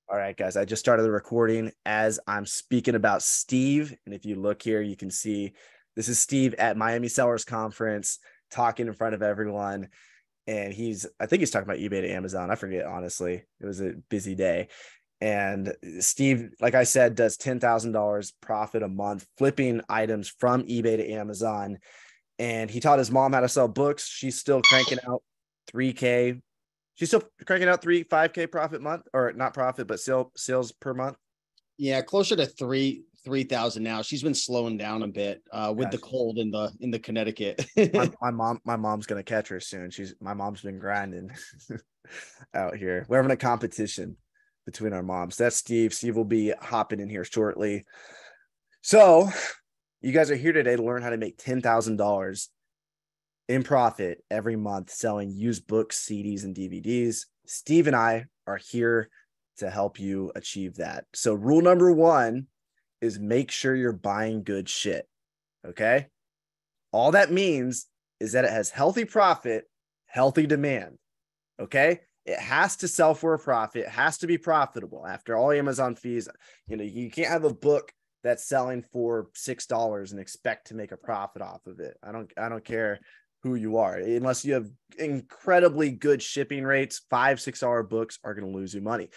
All right, guys, I just started the recording as I'm speaking about Steve. And if you look here, you can see this is Steve at Miami Sellers Conference talking in front of everyone. And I think he's talking about eBay to Amazon. I forget, honestly. It was a busy day. And Steve, like I said, does $10,000 profit a month flipping items from eBay to Amazon. And he taught his mom how to sell books. She's still cranking out 3K. She's still cranking out 5K profit month, or not profit, but sales per month. Yeah, closer to 3,000 now. She's been slowing down a bit with the cold in the Connecticut. my mom's gonna catch her soon. My mom's been grinding out here. We're having a competition between our moms. That's Steve. Steve will be hopping in here shortly. So you guys are here today to learn how to make $10,000 in profit every month selling used books, CDs, and DVDs. Steve and I are here to help you achieve that. So rule number one is make sure you're buying good shit. Okay. All that means is that it has healthy profit, healthy demand. Okay. It has to sell for a profit. It has to be profitable. After all Amazon fees, you can't have a book that's selling for $6 and expect to make a profit off of it. I don't care who you are, unless you have incredibly good shipping rates. $5-6 books are going to lose you money.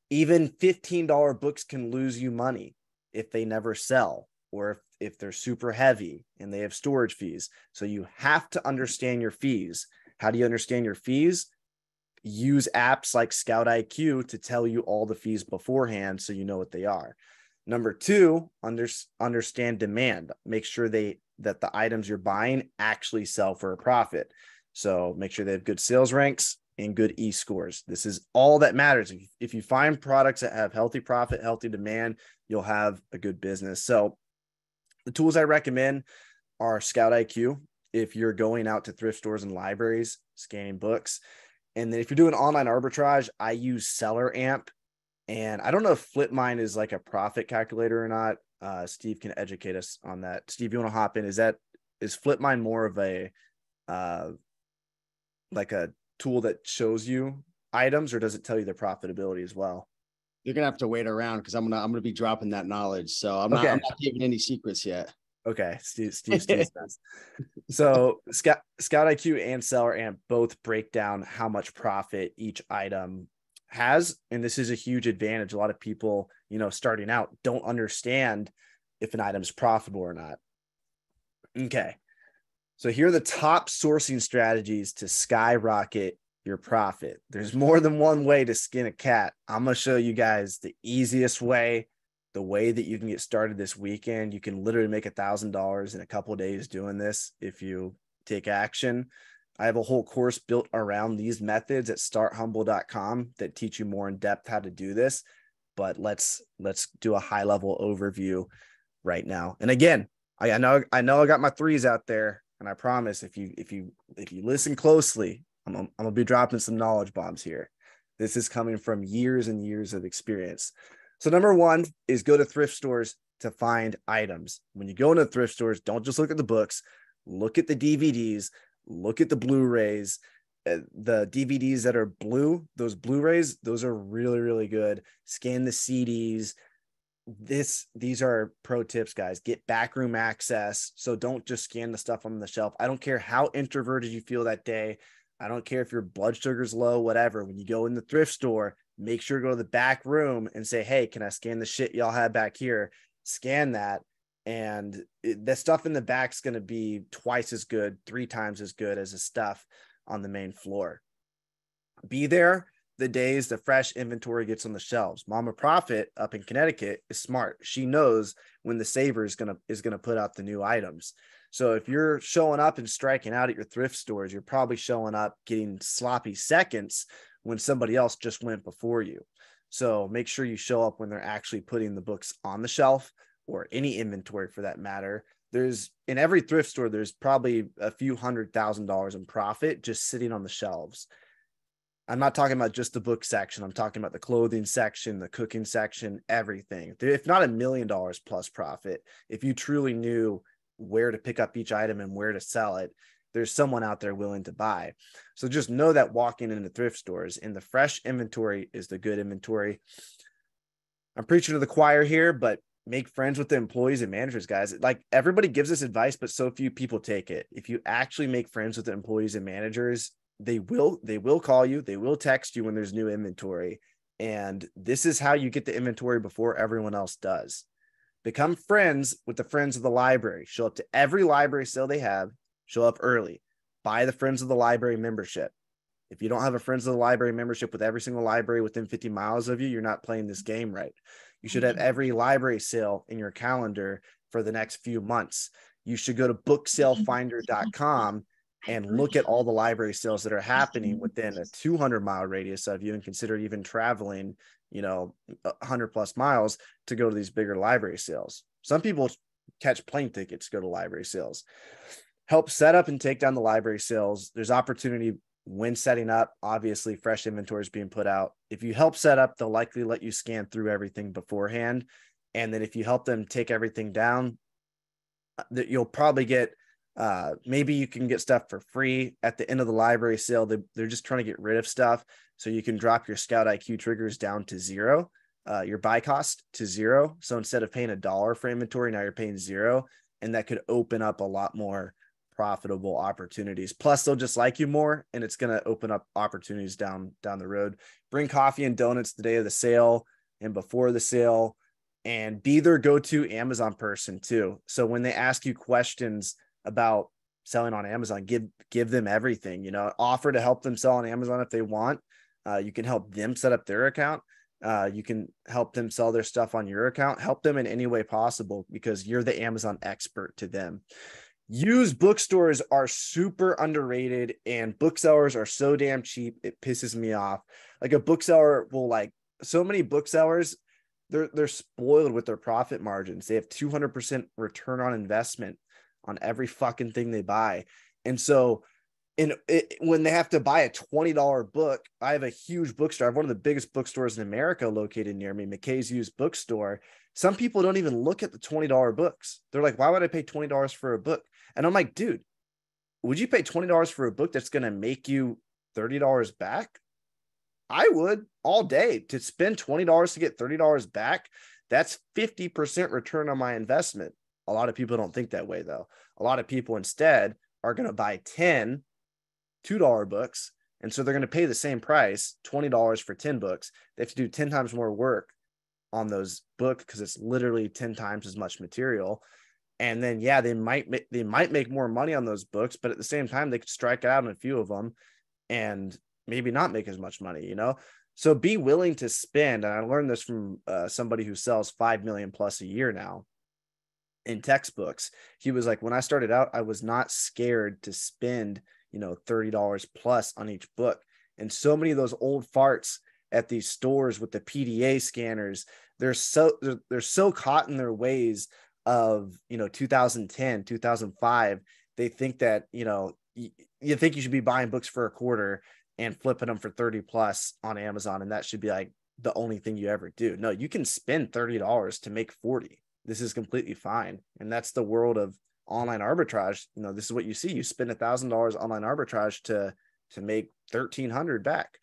Even $15 books can lose you money if they never sell, or if they're super heavy and they have storage fees. So you have to understand your fees. How do you understand your fees? Use apps like Scout IQ to tell you all the fees beforehand so you know what they are. Number two, understand demand. Make sure that the items you're buying actually sell for a profit. So make sure they have good sales ranks and good e-scores. This is all that matters. If you find products that have healthy profit, healthy demand, you'll have a good business. So the tools I recommend are Scout IQ. If you're going out to thrift stores and libraries, scanning books. And then if you're doing online arbitrage, I use Seller Amp. And I don't know if FlipMine is like a profit calculator or not. Steve can educate us on that. Steve, you want to hop in? Is FlipMine more of a like a tool that shows you items, or does it tell you the profitability as well? You're gonna have to wait around because I'm gonna be dropping that knowledge. So I'm not giving any secrets yet. Okay, Steve's best. So Scout IQ and Seller Amp both break down how much profit each item has, and this is a huge advantage. A lot of people, starting out, don't understand if an item is profitable or not. Okay, so here are the top sourcing strategies to skyrocket your profit. There's more than one way to skin a cat. I'm going to show you guys the easiest way, the way that you can get started this weekend. You can literally make $1,000 in a couple of days doing this if you take action. I have a whole course built around these methods at starthumble.com that teach you more in depth how to do this. But let's do a high level overview right now. And again, I know I got my threes out there, and I promise if you listen closely, I'm gonna be dropping some knowledge bombs here. This is coming from years and years of experience. So number one is go to thrift stores to find items. When you go into thrift stores, don't just look at the books, look at the DVDs, look at the Blu-rays. The DVDs that are blue, those Blu-rays, those are really, really good. Scan the CDs. These are pro tips, guys. Get backroom access. So don't just scan the stuff on the shelf. I don't care how introverted you feel that day. I don't care if your blood sugar's low, whatever. When you go in the thrift store, make sure to go to the back room and say, hey, can I scan the shit y'all have back here? Scan that. And the stuff in the back is going to be twice as good, 3 times as good as the stuff on the main floor. Be there the days the fresh inventory gets on the shelves. Mama Profit up in Connecticut is smart. She knows when the saver is gonna put out the new items. So if you're showing up and striking out at your thrift stores, you're probably showing up getting sloppy seconds when somebody else just went before you. So make sure you show up when they're actually putting the books on the shelf, or any inventory for that matter. In every thrift store, there's probably a few $100,000 in profit just sitting on the shelves. I'm not talking about just the book section. I'm talking about the clothing section, the cooking section, everything. If not $1 million plus profit, if you truly knew where to pick up each item and where to sell it. there's someone out there willing to buy. So just know that walking into thrift stores, and the fresh inventory is the good inventory. I'm preaching to the choir here, but make friends with the employees and managers, guys. Like, everybody gives this advice, but so few people take it. If you actually make friends with the employees and managers, they will call you, they will text you when there's new inventory. And this is how you get the inventory before everyone else does. Become friends with the friends of the library. Show up to every library sale they have. Show up early. Buy the Friends of the Library membership. If you don't have a Friends of the Library membership with every single library within 50 miles of you, you're not playing this game right. You should have every library sale in your calendar for the next few months. You should go to booksalefinder.com and look at all the library sales that are happening within a 200-mile radius of you, and consider even traveling, 100 plus miles to go to these bigger library sales. Some people catch plane tickets to go to library sales. Help set up and take down the library sales. There's opportunity when setting up. Obviously, fresh inventory is being put out. If you help set up, they'll likely let you scan through everything beforehand. And then if you help them take everything down, you'll probably get, maybe you can get stuff for free at the end of the library sale. They're just trying to get rid of stuff, so you can drop your Scout IQ triggers down to zero, your buy cost to zero. So instead of paying $1 for inventory, now you're paying zero, and that could open up a lot more profitable opportunities. Plus, they'll just like you more, and it's going to open up opportunities down the road. Bring coffee and donuts the day of the sale and before the sale, and be their go-to Amazon person too. So when they ask you questions about selling on Amazon, give them everything. Offer to help them sell on Amazon if they want. You can help them set up their account. You can help them sell their stuff on your account. Help them in any way possible, because you're the Amazon expert to them. Used bookstores are super underrated, and booksellers are so damn cheap. It pisses me off. Like, a bookseller will, so many booksellers, they're spoiled with their profit margins. They have 200% return on investment on every fucking thing they buy. And so when they have to buy a $20 book, I have a huge bookstore. I have one of the biggest bookstores in America located near me, McKay's Used Bookstore. Some people don't even look at the $20 books. They're like, why would I pay $20 for a book? And I'm like, dude, would you pay $20 for a book that's going to make you $30 back? I would, all day. To spend $20 to get $30 back, that's 50% return on my investment. A lot of people don't think that way, though. A lot of people instead are going to buy 10 $2 books. And so they're going to pay the same price, $20 for 10 books. They have to do 10 times more work on those books, because it's literally 10 times as much material. And then, yeah, they might make more money on those books, but at the same time, they could strike out on a few of them and maybe not make as much money, So be willing to spend. And I learned this from somebody who sells 5 million plus a year now in textbooks. He was like, when I started out, I was not scared to spend, $30 plus on each book. And so many of those old farts at these stores with the PDA scanners, they're so caught in their ways of 2010, 2005. They think that you think you should be buying books for a quarter and flipping them for 30 plus on Amazon, and that should be like the only thing you ever do. No, you can spend $30 to make 40. This is completely fine. And that's the world of online arbitrage. This is what you see. You spend $1,000 online arbitrage to make 1,300 back,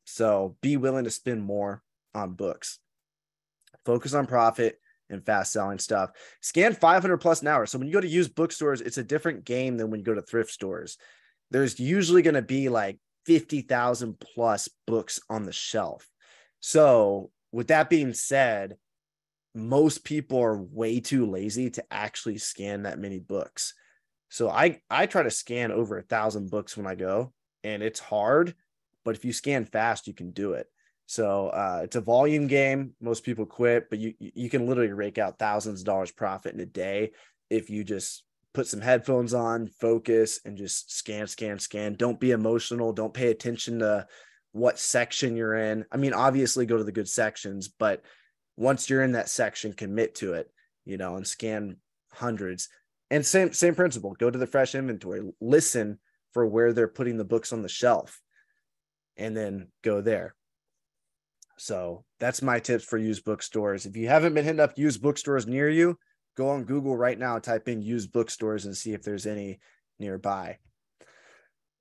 so be willing to spend more on books. Focus on profit and fast selling stuff. Scan 500 plus an hour. So when you go to used bookstores, it's a different game than when you go to thrift stores. There's usually going to be like 50,000 plus books on the shelf. So with that being said, most people are way too lazy to actually scan that many books. So I try to scan over 1,000 books when I go, and it's hard, but if you scan fast, you can do it. So it's a volume game. Most people quit, but you can literally rake out thousands of dollars profit in a day if you just put some headphones on, focus, and just scan. Don't be emotional. Don't pay attention to what section you're in. I mean, obviously go to the good sections, but once you're in that section, commit to it, and scan hundreds. And same principle, go to the fresh inventory, listen for where they're putting the books on the shelf, and then go there. So that's my tips for used bookstores. If you haven't been hitting up used bookstores near you, go on Google right now, type in used bookstores and see if there's any nearby.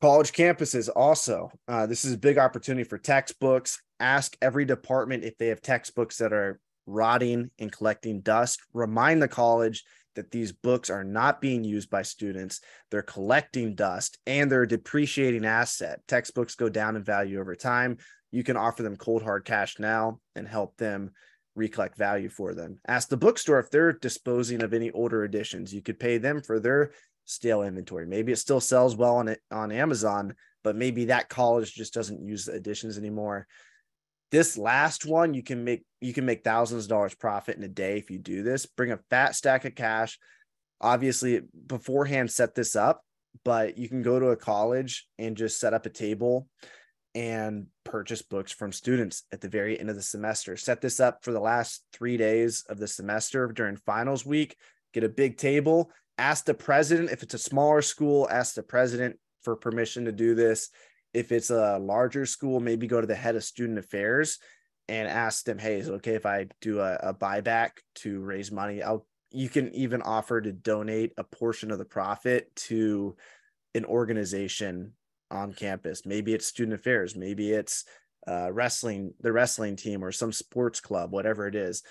College campuses also. This is a big opportunity for textbooks. Ask every department if they have textbooks that are rotting and collecting dust. Remind the college that these books are not being used by students. They're collecting dust and they're a depreciating asset. Textbooks go down in value over time. You can offer them cold hard cash now and help them recollect value for them. Ask the bookstore if they're disposing of any older editions. You could pay them for their stale inventory. Maybe it still sells well on Amazon, but maybe that college just doesn't use the editions anymore. This last one, you can make thousands of dollars profit in a day if you do this. Bring a fat stack of cash. Obviously, beforehand, set this up, but you can go to a college and just set up a table and purchase books from students at the very end of the semester. Set this up for the last 3 days of the semester during finals week. Get a big table. Ask the president. If it's a smaller school, ask the president for permission to do this. If it's a larger school, maybe go to the head of student affairs and ask them, hey, is it okay if I do a buyback to raise money? You can even offer to donate a portion of the profit to an organization on campus. Maybe it's student affairs, maybe it's the wrestling team or some sports club, whatever it is.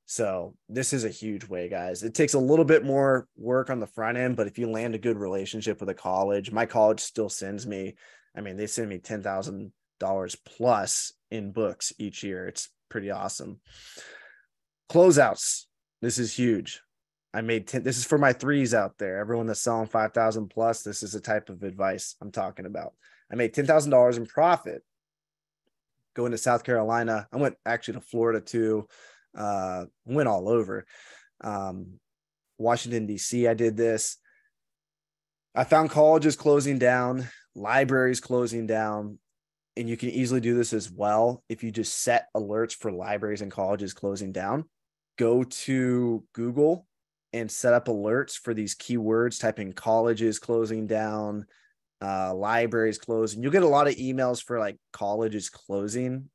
So this is a huge way, guys. It takes a little bit more work on the front end, but if you land a good relationship with a college, my college still sends me, they send me $10,000 plus in books each year. It's pretty awesome. Closeouts. This is huge. This is for my threes out there. Everyone that's selling 5,000 plus, this is the type of advice I'm talking about. I made $10,000 in profit going to South Carolina. I went actually to Florida too. Went all over. Washington, D.C. I did this. I found colleges closing down, libraries closing down, and you can easily do this as well. If you just set alerts for libraries and colleges closing down, go to Google and set up alerts for these keywords, type in colleges closing down, libraries closing. You'll get a lot of emails for like colleges closing,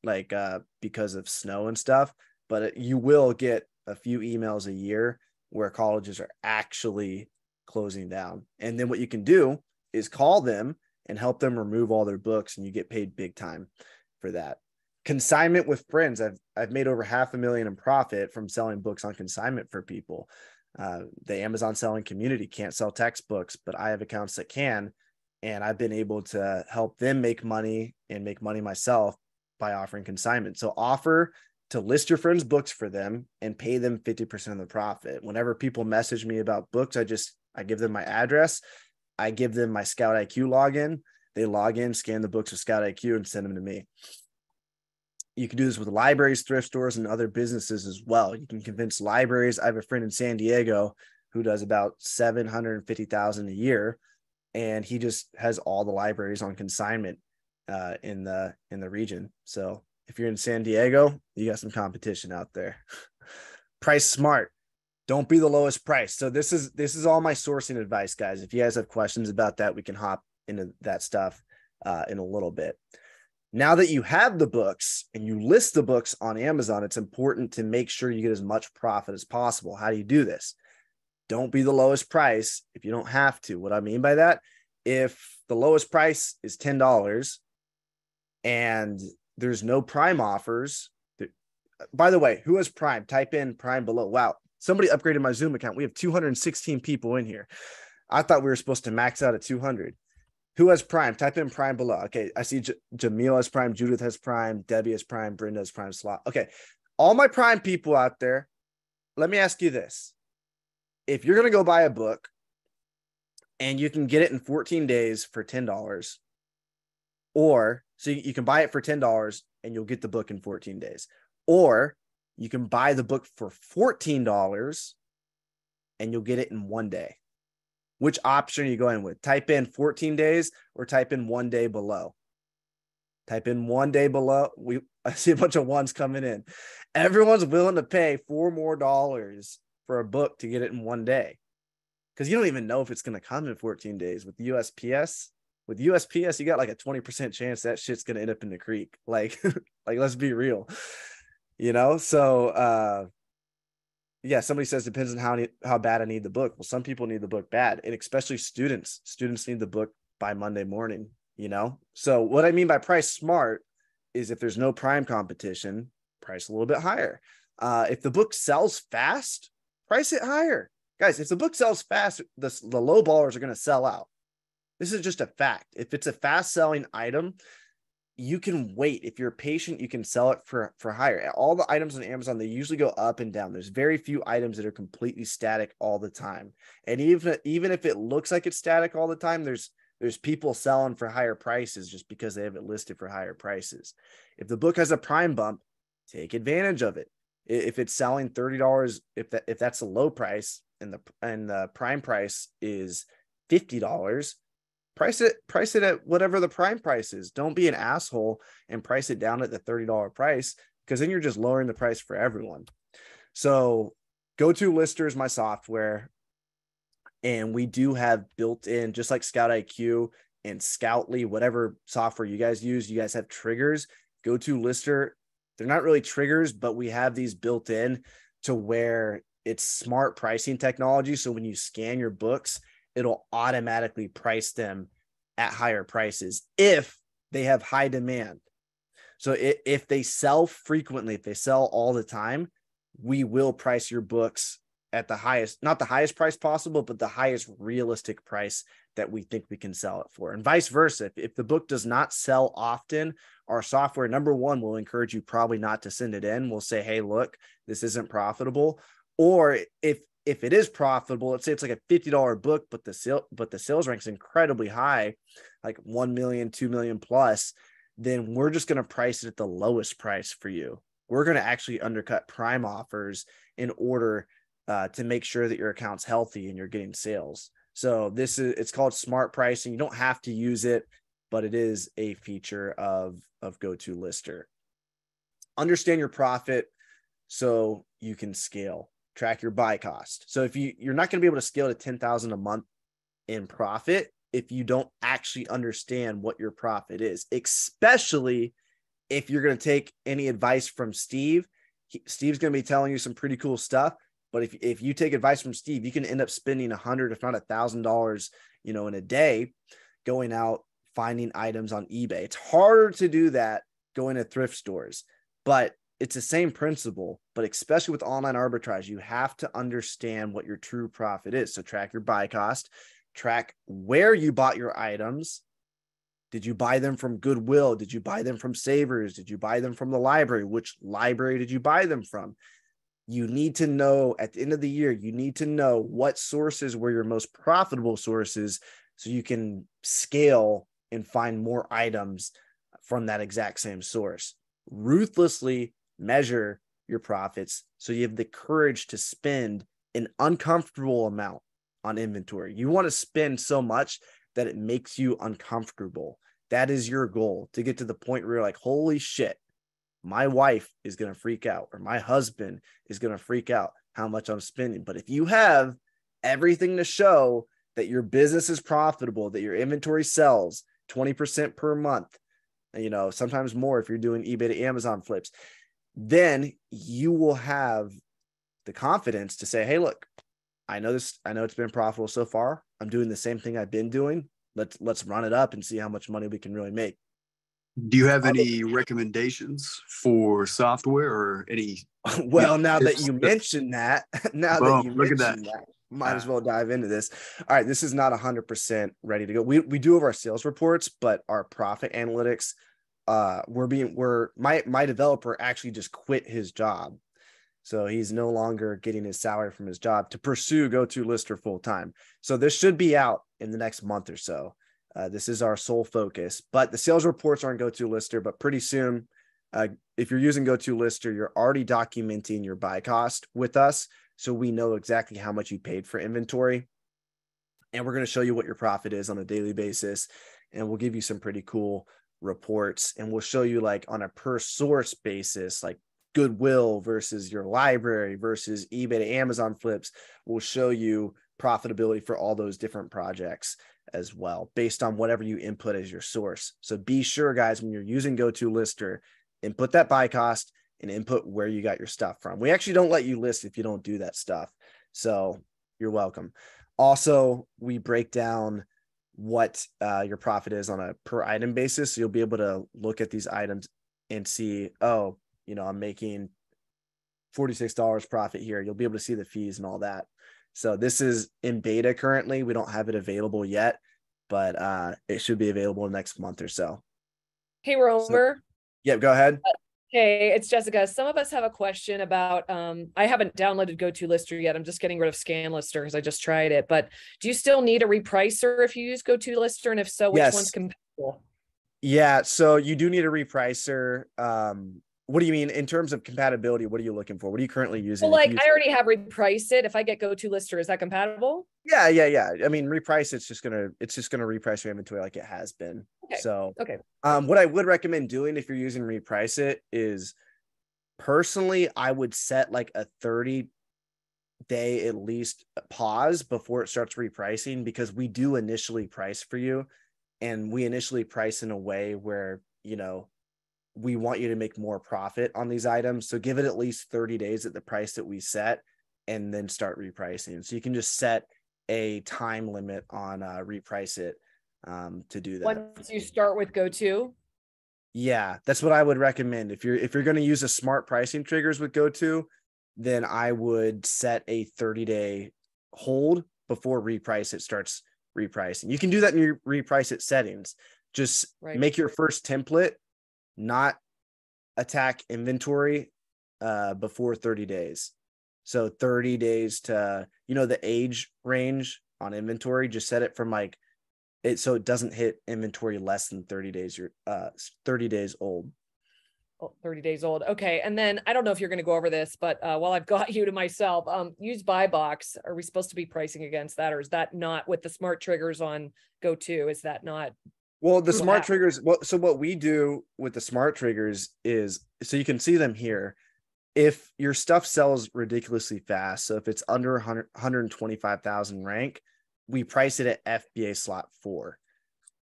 because of snow and stuff, but you will get a few emails a year where colleges are actually closing down. And then what you can do is call them and help them remove all their books, and you get paid big time for that. Consignment with friends. I've made over $500,000 in profit from selling books on consignment for people. The Amazon selling community can't sell textbooks, but I have accounts that can, and I've been able to help them make money and make money myself by offering consignment. So offer to list your friends' books for them and pay them 50% of the profit. Whenever people message me about books, I give them my address. I give them my Scout IQ login. They log in, scan the books with Scout IQ, and send them to me. You can do this with libraries, thrift stores, and other businesses as well. You can convince libraries. I have a friend in San Diego who does about $750,000 a year, and he just has all the libraries on consignment in the region. So if you're in San Diego, you got some competition out there. Price smart. Don't be the lowest price. So this is all my sourcing advice, guys. If you guys have questions about that, we can hop into that stuff in a little bit. Now that you have the books and you list the books on Amazon, it's important to make sure you get as much profit as possible. How do you do this? Don't be the lowest price if you don't have to. What I mean by that, if the lowest price is $10 and there's no Prime offers, by the way, who has Prime? Type in Prime below. Wow. Somebody upgraded my Zoom account. We have 216 people in here. I thought we were supposed to max out at 200. Who has Prime? Type in Prime below. Okay, I see Jamil has Prime, Judith has Prime, Debbie has Prime, Brenda has Prime slot. Okay, all my Prime people out there, let me ask you this. If you're going to go buy a book and you can get it in 14 days for $10, or so you can buy it for $10 and you'll get the book in 14 days, or you can buy the book for $14 and you'll get it in 1 day. Which option are you going with? Type in 14 days or type in 1 day below. Type in 1 day below. I see a bunch of ones coming in. Everyone's willing to pay $4 more for a book to get it in 1 day, because you don't even know if it's going to come in 14 days. With USPS, you got like a 20% chance that shit's going to end up in the creek. Like let's be real, So Yeah, somebody says depends on how bad I need the book. Well, some people need the book bad, and especially students. Students need the book by Monday morning, you know? So what I mean by price smart is if there's no prime competition, price a little bit higher. If the book sells fast, price it higher. Guys, if the book sells fast, the low ballers are going to sell out. This is just a fact. If it's a fast selling item, you can wait. If you're patient, you can sell it for higher. All the items on Amazon, they usually go up and down. There's very few items that are completely static all the time. And even if it looks like it's static all the time, there's people selling for higher prices just because they have it listed for higher prices. If the book has a prime bump, take advantage of it. If it's selling $30, if that's a low price and the prime price is $50, price it at whatever the prime price is. Don't be an asshole and price it down at the $30 price, because then you're just lowering the price for everyone. So GoToLister is my software, and we do have built in, just like Scout IQ and Scoutly, whatever software you guys use, you guys have triggers. GoToLister, they're not really triggers, but we have these built in to where it's smart pricing technology. So when you scan your books, it'll automatically price them at higher prices if they have high demand. So if they sell frequently, if they sell all the time, we will price your books at the highest, not the highest price possible, but the highest realistic price that we think we can sell it for. And vice versa. If the book does not sell often, our software, number one, will encourage you probably not to send it in. We'll say, hey, look, this isn't profitable. Or if it is profitable, let's say it's like a $50 book, but the sales rank is incredibly high, like 1 million, 2 million plus, then we're just going to price it at the lowest price for you. We're going to actually undercut prime offers in order to make sure that your account's healthy and you're getting sales. So it's called smart pricing. You don't have to use it, but it is a feature of GoToLister. Understand your profit so you can scale. Track your buy cost. So if you're not going to be able to scale to 10,000 a month in profit if you don't actually understand what your profit is, especially if you're going to take any advice from Steve. Steve's going to be telling you some pretty cool stuff, but if you take advice from Steve, you can end up spending $100, if not $1,000, in a day going out finding items on eBay. It's harder to do that going to thrift stores, but it's the same principle. But especially with online arbitrage, you have to understand what your true profit is. So track your buy cost, track where you bought your items. Did you buy them from Goodwill? Did you buy them from Savers? Did you buy them from the library? Which library did you buy them from? You need to know at the end of the year, you need to know what sources were your most profitable sources so you can scale and find more items from that exact same source. Ruthlessly measure your profits so you have the courage to spend an uncomfortable amount on inventory. You want to spend so much that it makes you uncomfortable. That is your goal, to get to the point where you're like, holy shit, my wife is going to freak out, or my husband is going to freak out how much I'm spending. But if you have everything to show that your business is profitable, that your inventory sells 20% per month, sometimes more if you're doing eBay to Amazon flips, then you will have the confidence to say, hey, look, I know it's been profitable so far. I'm doing the same thing I've been doing. Let's run it up and see how much money we can really make. Do you have any recommendations for software or any? Well, now that you mentioned that, might as well dive into this. All right, this is not 100% ready to go. We do have our sales reports, but our profit analytics, my developer actually just quit his job. So he's no longer getting his salary from his job to pursue GoToLister full time. So this should be out in the next month or so. This is our sole focus, but the sales reports aren't GoToLister, but pretty soon, if you're using GoToLister, you're already documenting your buy cost with us. So we know exactly how much you paid for inventory. And we're going to show you what your profit is on a daily basis. And we'll give you some pretty cool reports. And we'll show you, like, on a per source basis, like Goodwill versus your library versus eBay to Amazon flips. We'll show you profitability for all those different projects as well, based on whatever you input as your source. So be sure, guys, when you're using GoToLister, input that buy cost, and input where you got your stuff from. We actually don't let you list if you don't do that stuff. So you're welcome. Also, we break down what your profit is on a per item basis. So you'll be able to look at these items and see, oh, I'm making $46 profit here. You'll be able to see the fees and all that. So this is in beta currently. We don't have it available yet, but it should be available next month or so. Hey, Romer. Yeah, go ahead. Hey, it's Jessica. Some of us have a question about, I haven't downloaded GoToLister yet. I'm just getting rid of ScanLister because I just tried it. But do you still need a repricer if you use GoToLister? And if so, which one's compatible? Yeah, so you do need a repricer. What do you mean in terms of compatibility? What are you looking for? What are you currently using? Well, I already have repriced it. If I get GoToLister, is that compatible? Yeah. I mean, reprice it's just gonna reprice your inventory like it has been. Okay. So okay. What I would recommend doing if you're using reprice it is, personally, I would set like a 30-day at least pause before it starts repricing, because we do initially price for you, and we initially price in a way where we want you to make more profit on these items. So give it at least 30 days at the price that we set, and then start repricing. So you can just set a time limit on reprice it to do that. Once you start with GoTo? Yeah, that's what I would recommend. If you're going to use a smart pricing triggers with GoTo, then I would set a 30-day hold before reprice it starts repricing. You can do that in your reprice it settings. Just make your first template not attack inventory before 30 days. So 30 days to, the age range on inventory, just set it from so it doesn't hit inventory less than 30 days. You're 30 days old. 30 days old. Okay. And then I don't know if you're going to go over this, but while I've got you to myself, use buy box. Are we supposed to be pricing against that? Or is that not with the smart triggers on GoTo? Is that not? Well, the smart triggers, so what we do with the smart triggers is, so you can see them here. If your stuff sells ridiculously fast, so if it's under 125,000 rank, we price it at FBA slot 4.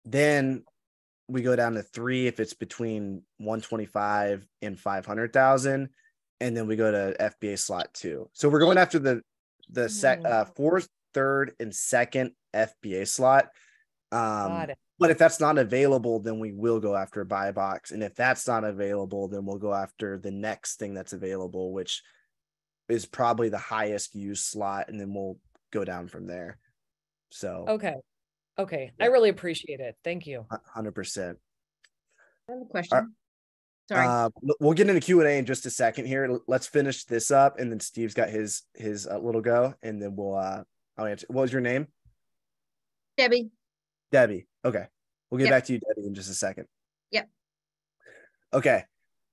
Then we go down to 3 if it's between 125 and 500,000, and then we go to FBA slot 2. So we're going after the 4th, 3rd, and 2nd FBA slot. Got it. But if that's not available, then we will go after a buy box. And if that's not available, then we'll go after the next thing that's available, which is probably the highest use slot. And then we'll go down from there. So, okay. Yeah. I really appreciate it. Thank you. 100%. I have a question. Sorry. We'll get into Q&A in just a second here. Let's finish this up. And then Steve's got his little go, and then I'll answer. What was your name? Debbie. Okay. We'll get back to you, Debbie, in just a second. Yep. Okay.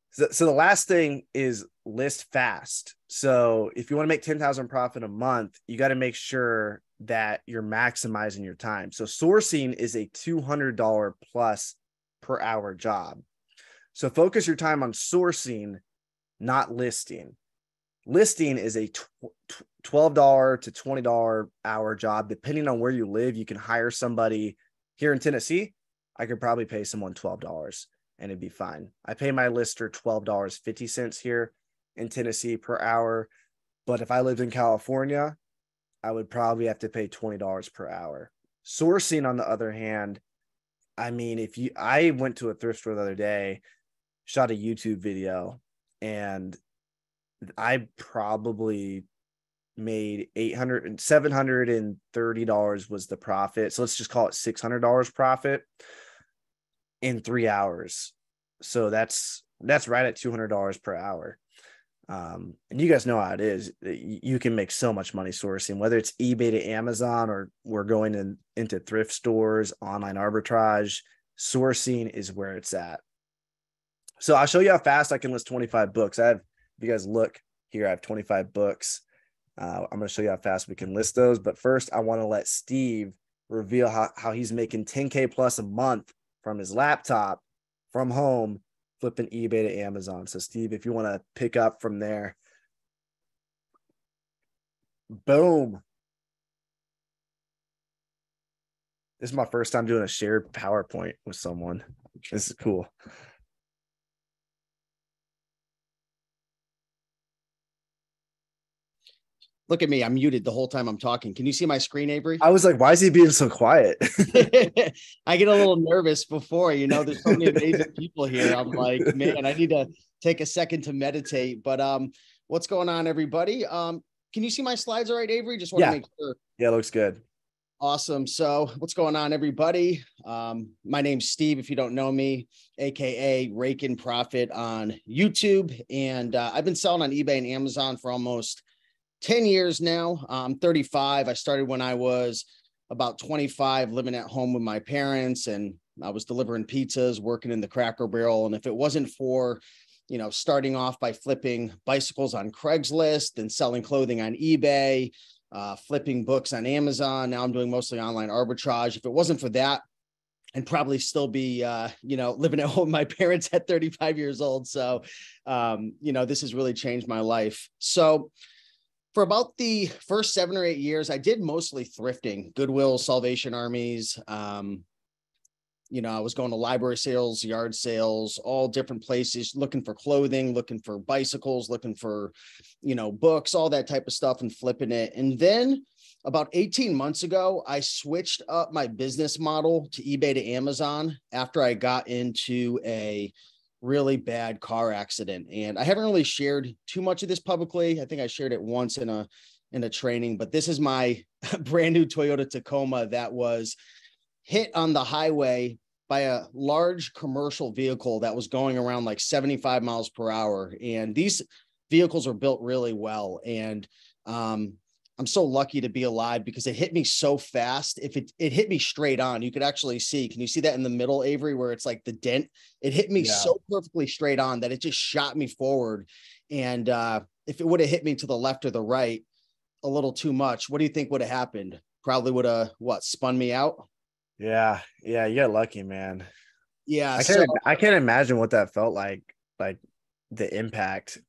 So the last thing is list fast. So if you want to make 10,000 profit a month, you got to make sure that you're maximizing your time. So sourcing is a $200 plus per hour job. So focus your time on sourcing, not listing. Listing is a $12 to $20 hour job. Depending on where you live, you can hire somebody. Here in Tennessee, I could probably pay someone $12 and it'd be fine. I pay my lister $12.50 here in Tennessee per hour. But if I lived in California, I would probably have to pay $20 per hour. Sourcing, on the other hand, I mean, I went to a thrift store the other day, shot a YouTube video, and I probably made $730 was the profit. So let's just call it $600 profit in 3 hours. So that's right at $200 per hour. And you guys know how it is. You can make so much money sourcing, whether it's eBay to Amazon or we're going into thrift stores, online arbitrage. Sourcing is where it's at. So I'll show you how fast I can list 25 books. If you guys look here, I have 25 books. I'm going to show you how fast we can list those. But first, I want to let Steve reveal how he's making 10K plus a month from his laptop, from home, flipping eBay to Amazon. So Steve, if you want to pick up from there. Boom. This is my first time doing a shared PowerPoint with someone. This is cool. Look at me. I'm muted the whole time I'm talking. Can you see my screen, Avery? I was like, why is he being so quiet? I get a little nervous before, there's so many amazing people here. I'm like, man, I need to take a second to meditate. But what's going on, everybody? Can you see my slides all right, Avery? Just want to make sure. Yeah, looks good. Awesome. So what's going on, everybody? My name's Steve, if you don't know me, AKA Rake and Profit on YouTube. And I've been selling on eBay and Amazon for almost 10 years now. I'm 35. I started when I was about 25, living at home with my parents, and I was delivering pizzas, working in the Cracker Barrel. And if it wasn't for, starting off by flipping bicycles on Craigslist and selling clothing on eBay, flipping books on Amazon, now I'm doing mostly online arbitrage. If it wasn't for that, I'd probably still be, living at home with my parents at 35 years old. So, this has really changed my life. So for about the first 7 or 8 years, I did mostly thrifting, Goodwill, Salvation Armies. I was going to library sales, yard sales, all different places, looking for clothing, looking for bicycles, looking for, books, all that type of stuff, and flipping it. And then about 18 months ago, I switched up my business model to eBay to Amazon after I got into a really bad car accident. And I haven't really shared too much of this publicly. I think I shared it once in a training, but this is my brand new Toyota Tacoma that was hit on the highway by a large commercial vehicle that was going around like 75 miles per hour. And these vehicles are built really well. And I'm so lucky to be alive because it hit me so fast. If it hit me straight on, you could actually see, can you see that in the middle, Avery, where it's like the dent? It hit me so perfectly straight on that it just shot me forward. And if it would have hit me to the left or the right a little too much, what do you think would have happened? Probably would have spun me out. Yeah. You got lucky, man. Yeah. I can't imagine what that felt like the impact.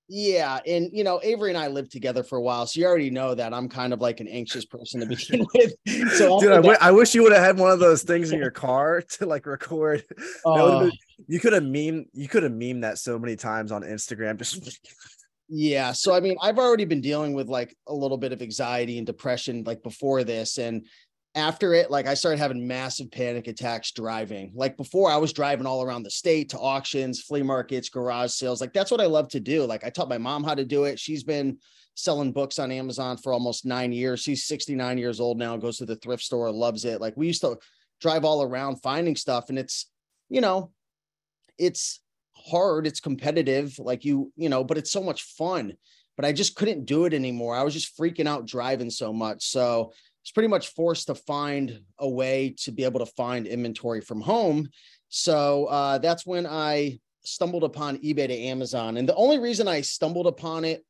Yeah. And, Avery and I lived together for a while, so you already know that I'm kind of like an anxious person to begin with. So dude, I wish you would have had one of those things in your car to like record. You could have memed that so many times on Instagram. Yeah. So, I mean, I've already been dealing with like a little bit of anxiety and depression like before this. And after it, like I started having massive panic attacks driving. Like before, I was driving all around the state to auctions, flea markets, garage sales. Like that's what I love to do. Like I taught my mom how to do it. She's been selling books on Amazon for almost 9 years. She's 69 years old now, goes to the thrift store, loves it. Like we used to drive all around finding stuff, and it's, it's hard. It's competitive, like but it's so much fun. But I just couldn't do it anymore. I was just freaking out driving so much. So I was pretty much forced to find a way to be able to find inventory from home. So that's when I stumbled upon eBay to Amazon. And the only reason I stumbled upon it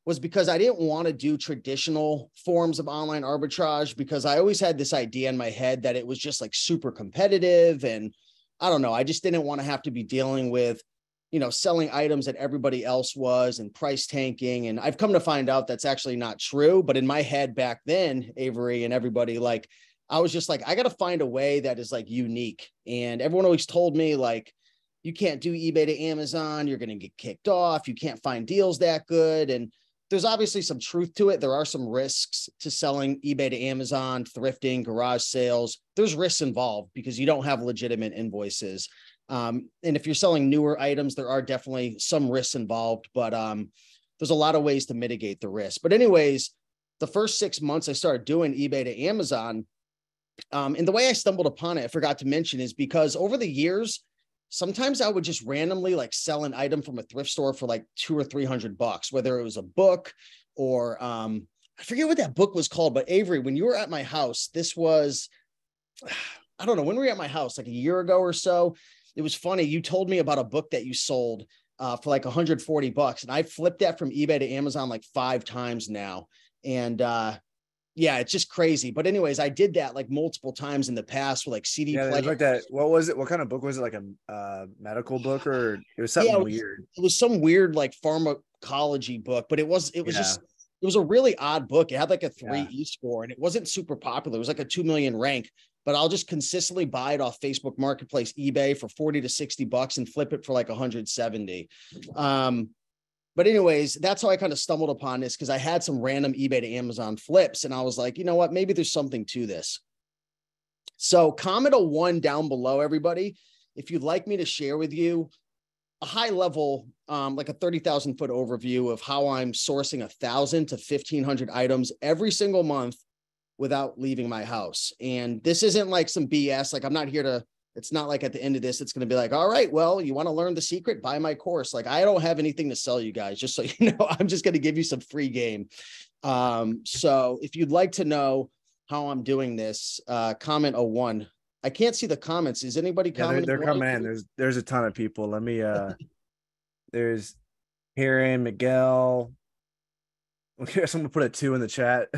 was because I didn't want to do traditional forms of online arbitrage, because I always had this idea in my head that it was just like super competitive. And I don't know, I just didn't want to have to be dealing with selling items that everybody else was and price tanking. And I've come to find out that's actually not true. But in my head back then, Avery and everybody, like, I was just like, I got to find a way that is like unique. And everyone always told me like, you can't do eBay to Amazon. You're going to get kicked off. You can't find deals that good. And there's obviously some truth to it. There are some risks to selling eBay to Amazon, thrifting, garage sales. There's risks involved because you don't have legitimate invoices. And if you're selling newer items, there are definitely some risks involved, but there's a lot of ways to mitigate the risk. But anyways, the first 6 months I started doing eBay to Amazon. And the way I stumbled upon it, I forgot to mention, is because over the years, sometimes I would just randomly like sell an item from a thrift store for like $200 or $300, whether it was a book or I forget what that book was called. But Avery, when you were at my house, this was, I don't know, when were you at my house? Like a year ago or so. It was funny. You told me about a book that you sold for like $140, and I flipped that from eBay to Amazon like 5 times now. And yeah, it's just crazy. But anyways, I did that like multiple times in the past with like CD players. Like that. What was it? What kind of book was it? Like a medical book, or it was something weird? It was some weird like pharmacology book, but it was just, it was a really odd book. It had like a 3 score, and it wasn't super popular. It was like a 2 million rank. But I'll just consistently buy it off Facebook Marketplace, eBay for $40 to $60 and flip it for like 170. But anyways, that's how I kind of stumbled upon this, because I had some random eBay to Amazon flips, and I was like, you know what, maybe there's something to this. So comment a 1 down below, everybody, if you'd like me to share with you a high level, like a 30,000 foot overview of how I'm sourcing 1,000 to 1,500 items every single month without leaving my house. And this isn't like some BS. Like, I'm not here to, it's not like at the end of this, it's going to be like, all right, well, you want to learn the secret, buy my course. Like, I don't have anything to sell you guys, just so you know. I'm just going to give you some free game. So if you'd like to know how I'm doing this, comment a 1. I can't see the comments. Is anybody commenting? They're coming in. There's a ton of people. Let me there's Karen, Miguel. Okay, someone put a 2 in the chat.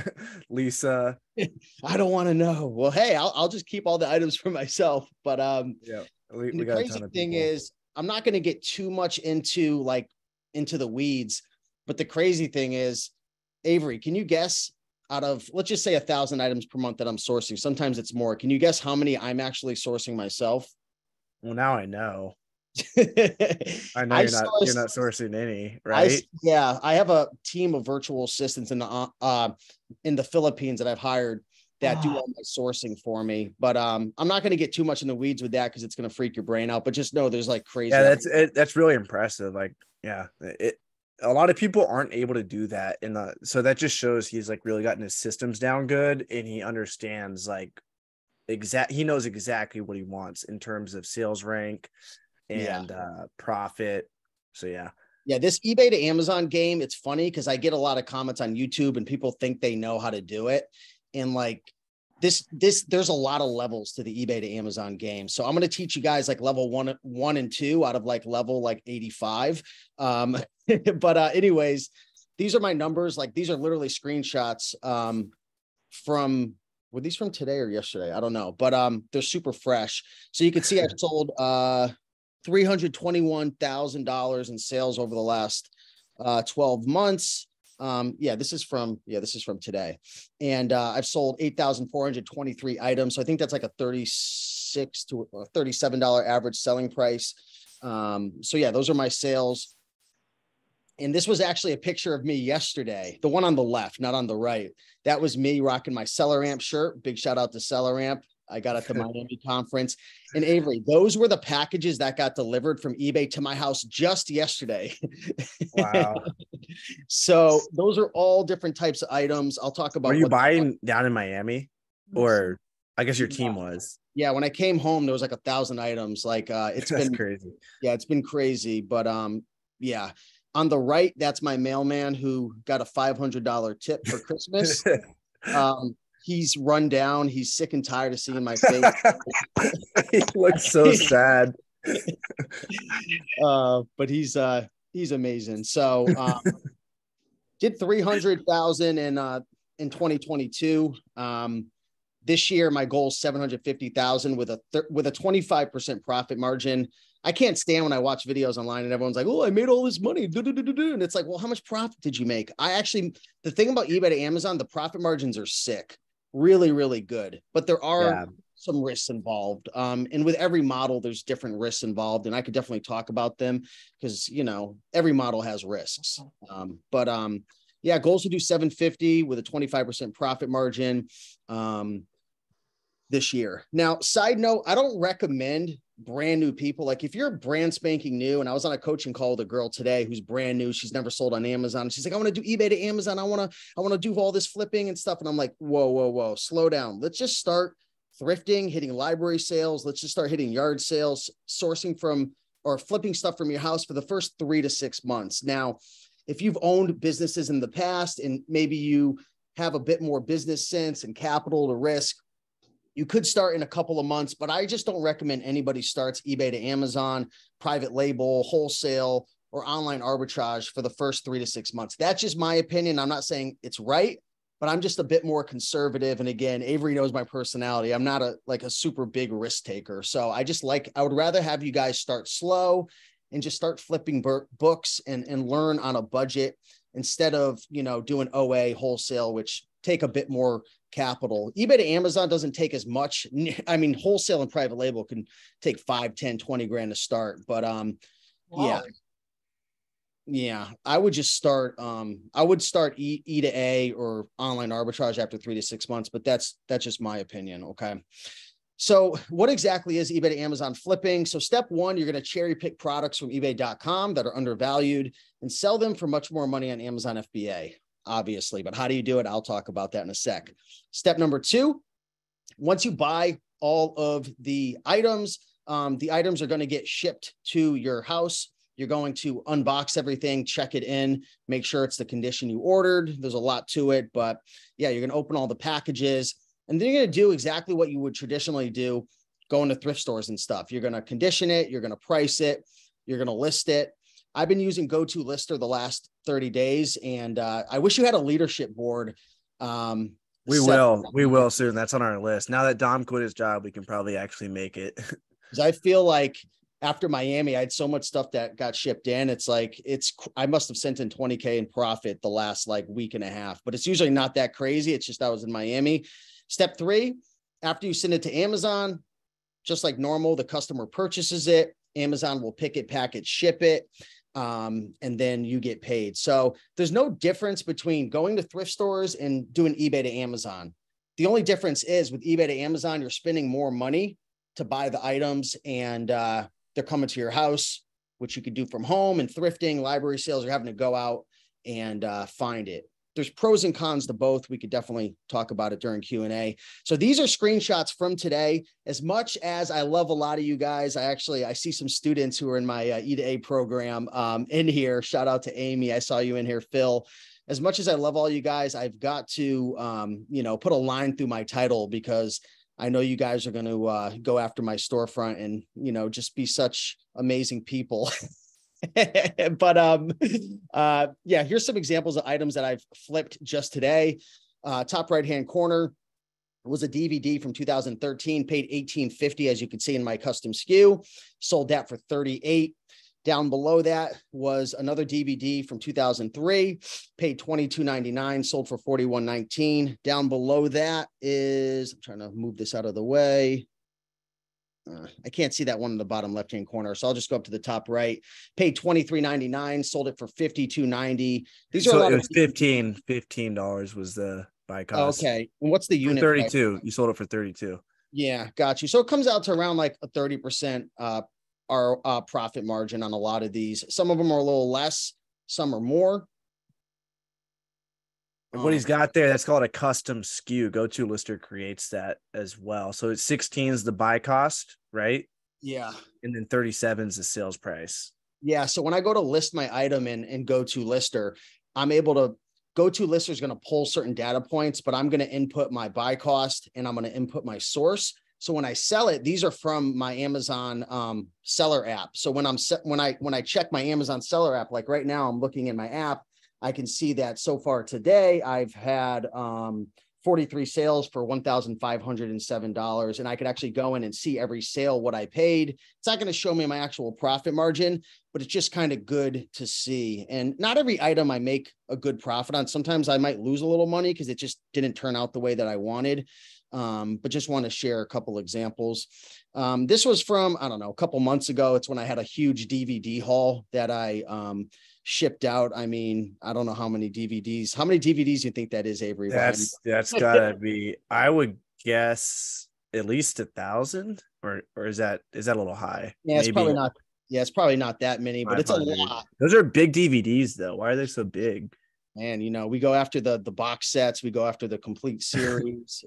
Lisa. I don't want to know. Well, hey, I'll just keep all the items for myself. But yeah, we the got crazy a ton of thing people. is, I'm not going to get too much into the weeds. But the crazy thing is, Avery, can you guess, out of, let's just say 1,000 items per month that I'm sourcing, sometimes it's more, can you guess how many I'm actually sourcing myself? Well, now I know. I know you're not sourcing any, right? I have a team of virtual assistants in the Philippines that I've hired that do all my sourcing for me. But I'm not going to get too much in the weeds with that, because it's going to freak your brain out. But just know there's like crazy. Yeah, that's really impressive. Like, yeah, a lot of people aren't able to do that. So that just shows he's like really gotten his systems down good, and he understands like he knows exactly what he wants in terms of sales rank and profit. So yeah, this eBay to Amazon game, it's funny because I get a lot of comments on YouTube and people think they know how to do it. And like this, there's a lot of levels to the eBay to Amazon game. So I'm going to teach you guys like level 1 and 2 out of like level like 85. But anyways, these are my numbers. Like, these are literally screenshots from, were these from today or yesterday? I don't know, but they're super fresh. So you can see I sold $321,000 in sales over the last 12 months. This is from today. And I've sold 8,423 items. So I think that's like a $36 to $37 average selling price. So yeah, those are my sales. And this was actually a picture of me yesterday, the one on the left, not on the right. That was me rocking my Seller Amp shirt. Big shout out to Seller Amp. I got at the Miami conference. And Avery, those were the packages that got delivered from eBay to my house just yesterday. Wow. So those are all different types of items. I'll talk about. Were you buying down in Miami, or I guess your team was? Yeah. When I came home, there was like 1,000 items. Like it's been crazy. Yeah, it's been crazy. But yeah. On the right, that's my mailman who got a $500 tip for Christmas. He's run down. He's sick and tired of seeing my face. He looks so sad. But he's amazing. So did 300,000 in 2022. This year, my goal is 750,000 with a 25% profit margin. I can't stand when I watch videos online and everyone's like, oh, I made all this money. And it's like, well, how much profit did you make? The thing about eBay to Amazon, the profit margins are sick. Really, really good. But there are some risks involved. And with every model, there's different risks involved. And I could definitely talk about them because, every model has risks. Goals to do 750 with a 25% profit margin this year. Now, side note, I don't recommend brand new people. Like, if you're brand spanking new, and I was on a coaching call with a girl today who's brand new, she's never sold on Amazon. She's like, I want to do eBay to Amazon. I want to do all this flipping and stuff. And I'm like, whoa, slow down. Let's just start thrifting, hitting library sales. Let's just start hitting yard sales, sourcing from or flipping stuff from your house for the first 3 to 6 months. Now, if you've owned businesses in the past and maybe you have a bit more business sense and capital to risk, you could start in a couple of months, but I just don't recommend anybody starts eBay to Amazon, private label, wholesale, or online arbitrage for the first 3 to 6 months. That's just my opinion. I'm not saying it's right, but I'm just a bit more conservative. And again, Avery knows my personality. I'm not a super big risk taker. So I would rather have you guys start slow and just start flipping books and learn on a budget instead of, doing OA wholesale, which take a bit more capital. eBay to Amazon doesn't take as much. I mean, wholesale and private label can take 5, 10, 20 grand to start. But Yeah, I would just start. I would start E to A or online arbitrage after 3 to 6 months, but that's just my opinion. Okay. So what exactly is eBay to Amazon flipping? So step one, you're going to cherry pick products from ebay.com that are undervalued and sell them for much more money on Amazon FBA, obviously. But how do you do it? I'll talk about that in a sec. Step number two, once you buy all of the items are going to get shipped to your house. You're going to unbox everything, check it in, make sure it's the condition you ordered. There's a lot to it, but yeah, you're going to open all the packages. And then you're going to do exactly what you would traditionally do, going to thrift stores and stuff. You're going to condition it. You're going to price it. You're going to list it. I've been using GoToLister the last 30 days, and I wish you had a leadership board. We will soon. That's on our list. Now that Dom quit his job, we can probably actually make it. Because I feel like after Miami, I had so much stuff that got shipped in. It's like, I must have sent in 20K in profit the last like week and a half, but it's usually not that crazy. It's just I was in Miami. Step three, after you send it to Amazon, just like normal, the customer purchases it. Amazon will pick it, pack it, ship it, and then you get paid. So there's no difference between going to thrift stores and doing eBay to Amazon. The only difference is with eBay to Amazon, you're spending more money to buy the items, and they're coming to your house, which you could do from home. And thrifting, library sales, are having to go out and find it. There's pros and cons to both. We could definitely talk about it during Q&A. So these are screenshots from today. As much as I love a lot of you guys, I see some students who are in my E to A program in here. Shout out to Amy. I saw you in here, Phil. As much as I love all you guys, I've got to, put a line through my title, because I know you guys are going to go after my storefront and, just be such amazing people. But yeah, here's some examples of items that I've flipped just today. Top right-hand corner was a DVD from 2013, paid $18.50, as you can see in my custom SKU, sold that for $38. Down below that was another DVD from 2003, paid $22.99, sold for $41.19. Down below that is, I'm trying to move this out of the way. I can't see that one in the bottom left-hand corner, so I'll just go up to the top right. Paid $23.99, sold it for $52.90. These are it was $15 was the buy cost. Okay, and what's the unit? 32. Price? You sold it for 32. Yeah, got you. So it comes out to around like a 30% our profit margin on a lot of these. Some of them are a little less, some are more. And what he's got there, that's called a custom SKU. GoToLister creates that as well. So it's 16 is the buy cost, right? Yeah. And then 37 is the sales price. Yeah. So when I go to list my item in GoToLister, I'm able to, GoToLister is going to pull certain data points, but I'm going to input my buy cost and I'm going to input my source. So when I sell it, these are from my Amazon seller app. So when I check my Amazon seller app, like right now, I'm looking in my app, I can see that so far today, I've had 43 sales for $1,507. And I could actually go in and see every sale, what I paid. It's not going to show me my actual profit margin, but it's just kind of good to see. And not every item I make a good profit on. Sometimes I might lose a little money because it just didn't turn out the way that I wanted. But just want to share a couple examples. This was from, I don't know, a couple months ago. It's when I had a huge DVD haul that I shipped out. I mean, I don't know how many DVDs. How many DVDs do you think that is, Avery? That's gotta be, I would guess at least 1,000, or is that a little high? Yeah, it's probably not. Yeah, it's probably not that many, but it's a lot. Those are big DVDs though. Why are they so big? And, we go after the box sets, we go after the complete series.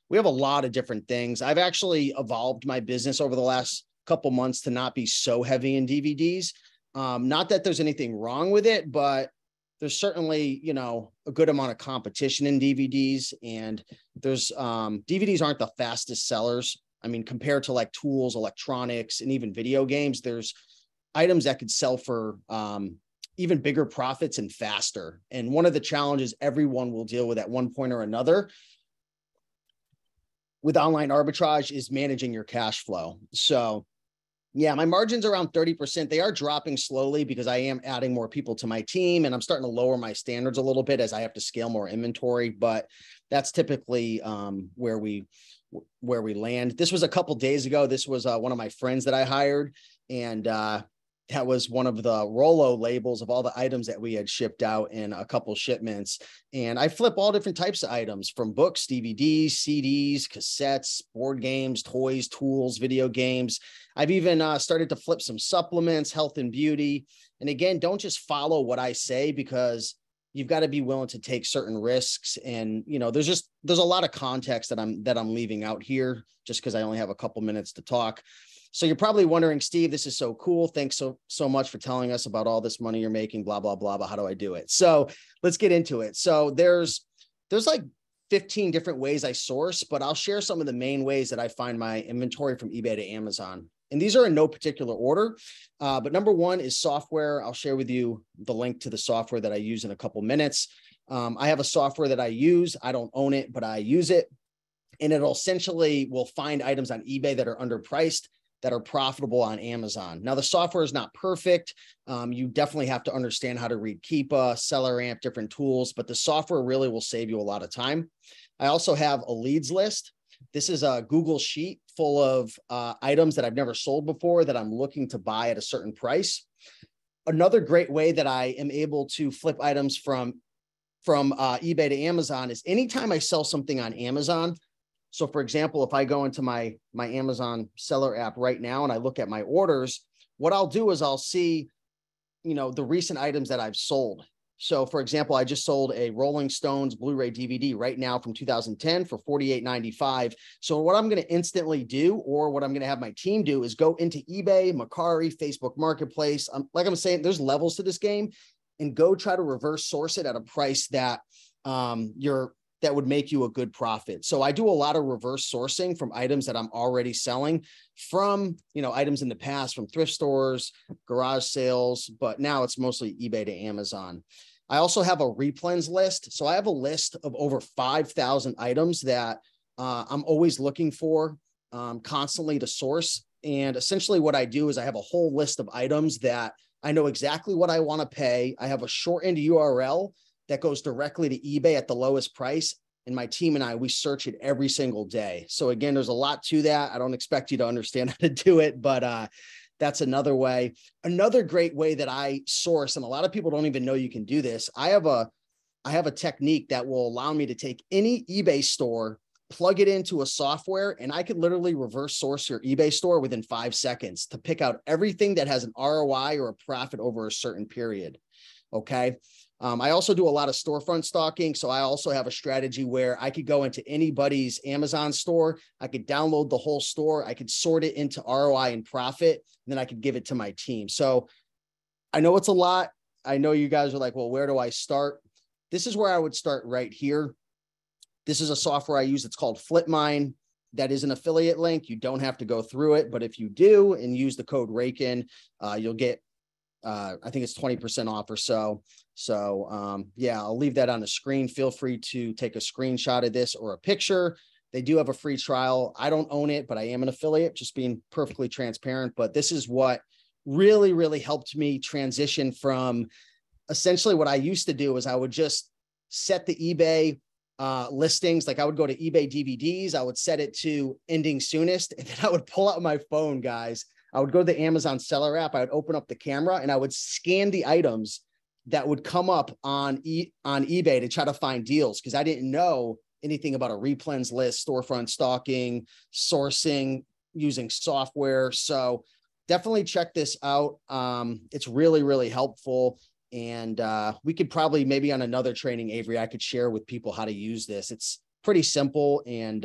We have a lot of different things. I've actually evolved my business over the last couple months to not be so heavy in DVDs. Not that there's anything wrong with it, but there's certainly, a good amount of competition in DVDs, and there's DVDs aren't the fastest sellers. I mean, compared to like tools, electronics, and even video games, there's items that could sell for even bigger profits and faster. And one of the challenges everyone will deal with at one point or another with online arbitrage is managing your cash flow. So yeah, my margins are around 30%. They are dropping slowly because I am adding more people to my team, and I'm starting to lower my standards a little bit as I have to scale more inventory, but that's typically where we land. This was a couple days ago. This was one of my friends that I hired, and that was one of the Rolo labels of all the items that we had shipped out in a couple shipments. And I flip all different types of items, from books, DVDs, CDs, cassettes, board games, toys, tools, video games. I've even started to flip some supplements, health and beauty. And again, don't just follow what I say, because you've got to be willing to take certain risks. And, you know, there's a lot of context that I'm leaving out here, just because I only have a couple minutes to talk. So you're probably wondering, Steve, this is so cool. Thanks so much for telling us about all this money you're making, blah, blah, blah, but how do I do it? So let's get into it. So there's like 15 different ways I source, but I'll share some of the main ways that I find my inventory from eBay to Amazon. And these are in no particular order. But number one is software. I'll share with you the link to the software that I use in a couple minutes. I have a software that I use. I don't own it, but I use it. And it'll essentially will find items on eBay that are underpriced, that are profitable on Amazon. Now, the software is not perfect. You definitely have to understand how to read Keepa, SellerAmp, different tools, but the software really will save you a lot of time. I also have a leads list. This is a Google sheet full of items that I've never sold before that I'm looking to buy at a certain price. Another great way that I am able to flip items from eBay to Amazon is anytime I sell something on Amazon. So for example, if I go into my Amazon seller app right now and I look at my orders, what I'll do is I'll see, you know, the recent items that I've sold. So for example, I just sold a Rolling Stones Blu-ray DVD right now from 2010 for $48.95. So what I'm going to instantly do, or what I'm going to have my team do, is go into eBay, Mercari, Facebook Marketplace. Like I'm saying, there's levels to this game, and go try to reverse source it at a price that that would make you a good profit. So I do a lot of reverse sourcing from items that I'm already selling from, you know, items in the past from thrift stores, garage sales, but now it's mostly eBay to Amazon. I also have a replens list. So I have a list of over 5,000 items that I'm always looking for constantly to source. And essentially what I do is I have a whole list of items that I know exactly what I want to pay. I have a shortened URL that goes directly to eBay at the lowest price. And my team and I, we search it every single day. So again, there's a lot to that. I don't expect you to understand how to do it, but that's another way. Another great way that I source, and a lot of people don't even know you can do this. I have a technique that will allow me to take any eBay store, plug it into a software, and I could literally reverse source your eBay store within 5 seconds to pick out everything that has an ROI or a profit over a certain period. Okay. I also do a lot of storefront stalking. So I also have a strategy where I could go into anybody's Amazon store. I could download the whole store. I could sort it into ROI and profit, and then I could give it to my team. So I know it's a lot. I know you guys are like, well, where do I start? This is where I would start right here. This is a software I use. It's called FlipMine. That is an affiliate link. You don't have to go through it, but if you do and use the code RAKEN, you'll get I think it's 20% off or so. So yeah, I'll leave that on the screen. Feel free to take a screenshot of this or a picture. They do have a free trial. I don't own it, but I am an affiliate, just being perfectly transparent. But this is what really, really helped me transition from essentially what I used to do is I would just set the eBay listings. Like I would go to eBay DVDs. I would set it to ending soonest. And then I would pull out my phone, guys. I would go to the Amazon seller app. I would open up the camera and I would scan the items that would come up on eBay to try to find deals, because I didn't know anything about a replens list, storefront stalking, sourcing, using software. So definitely check this out. It's really, really helpful. And we could probably maybe on another training, Avery, I could share with people how to use this. It's pretty simple. And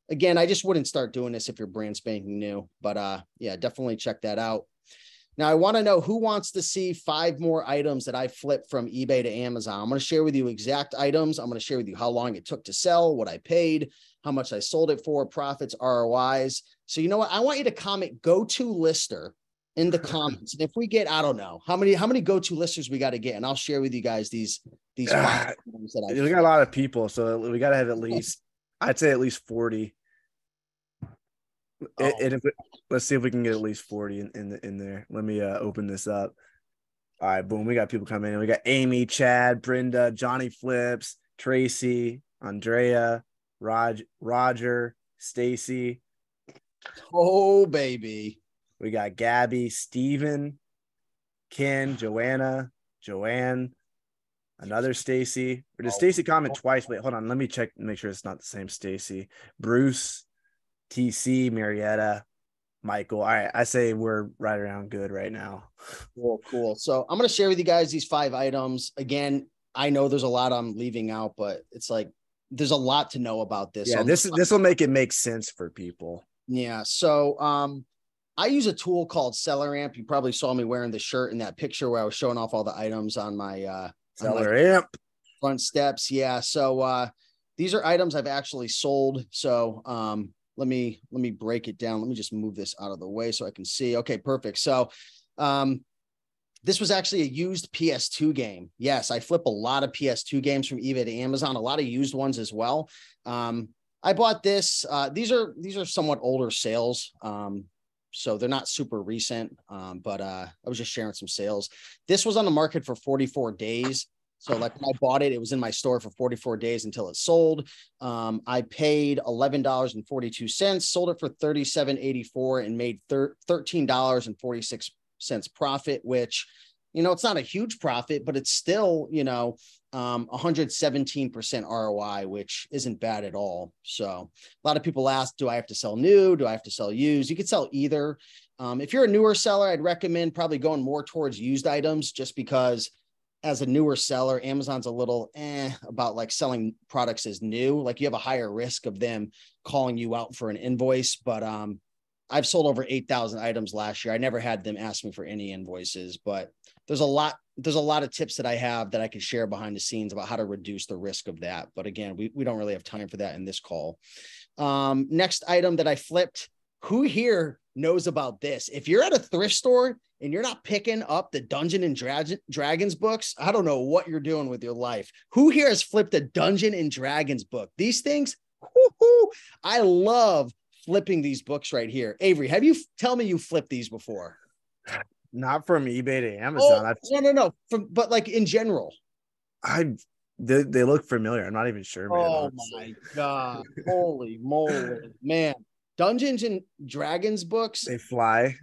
again, I just wouldn't start doing this if you're brand spanking new, but yeah, definitely check that out. Now, I want to know who wants to see 5 more items that I flipped from eBay to Amazon. I'm going to share with you exact items. I'm going to share with you how long it took to sell, what I paid, how much I sold it for, profits, ROIs. So you know what? I want you to comment go-to lister in the comments. And if we get, I don't know, how many go-to listers we got to get, and I'll share with you guys these 5 items that we got a lot of people, so we got to have at least, I'd say at least 40. Let's see if we can get at least 40 in there. Let me open this up. All right, boom. We got people coming in. We got Amy, Chad, Brenda, Johnny Flips, Tracy, Andrea, Roger, Stacy. Oh, baby. We got Gabby, Steven, Ken, Joanna, Joanne, another Stacy. Or did Stacy comment twice? Wait, hold on. Let me check and make sure it's not the same Stacy. Bruce, TC, Marietta, Michael. All right. I say we're right around good right now. Cool. So I'm going to share with you guys these 5 items. Again, I know there's a lot I'm leaving out, but it's like there's a lot to know about this. Yeah, so this will make it make sense for people. Yeah. So I use a tool called SellerAmp. You probably saw me wearing the shirt in that picture where I was showing off all the items on my SellerAmp front steps. Yeah. So these are items I've actually sold. So let me break it down. Let me just move this out of the way so I can see. Okay, perfect. So this was actually a used PS2 game. Yes, I flip a lot of PS2 games from eBay to Amazon, a lot of used ones as well. I bought this. These are somewhat older sales. So they're not super recent, but I was just sharing some sales. This was on the market for 44 days. So like when I bought it, it was in my store for 44 days until it sold. I paid $11.42, sold it for $37.84 and made $13.46 profit, which, it's not a huge profit, but it's still, 117% ROI, which isn't bad at all. So a lot of people ask, do I have to sell new? Do I have to sell used? You could sell either. If you're a newer seller, I'd recommend probably going more towards used items, just because as a newer seller, Amazon's a little about like selling products as new. Like you have a higher risk of them calling you out for an invoice, but I've sold over 8,000 items last year. I never had them ask me for any invoices, but there's a lot of tips that I have that I can share behind the scenes about how to reduce the risk of that. But again, we don't really have time for that in this call. Next item that I flipped, who here knows about this? If you're at a thrift store and you're not picking up the Dungeon and Dragons books, I don't know what you're doing with your life. Who here has flipped a Dungeon and Dragons book? These things, I love flipping these books right here. Avery, tell me you flipped these before? Not from eBay to Amazon. No. But like in general. They look familiar. I'm not even sure, man. Oh my God. Holy moly, man. Dungeons and Dragons books. They fly.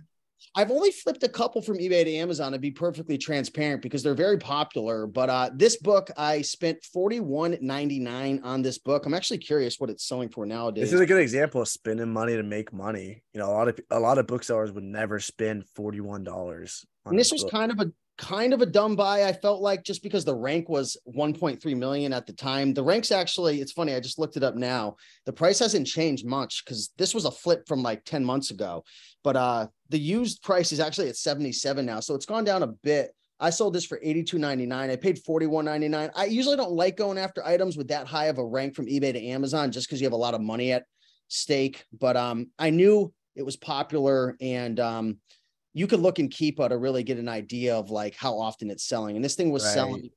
I've only flipped a couple from eBay to Amazon, to be perfectly transparent, because they're very popular. But this book, I spent $41.99 on this book. I'm actually curious what it's selling for nowadays. This is a good example of spending money to make money. A lot of booksellers would never spend $41. And this was kind of a dumb buy, I felt like, just because the rank was 1.3 million at the time. The rank's actually, it's funny, I just looked it up now. The price hasn't changed much because this was a flip from like 10 months ago. But the used price is actually at 77 now. So it's gone down a bit. I sold this for $82.99. I paid $41.99. I usually don't like going after items with that high of a rank from eBay to Amazon, just because you have a lot of money at stake. But I knew it was popular, and you could look in Keepa to really get an idea of like how often it's selling. And this thing was selling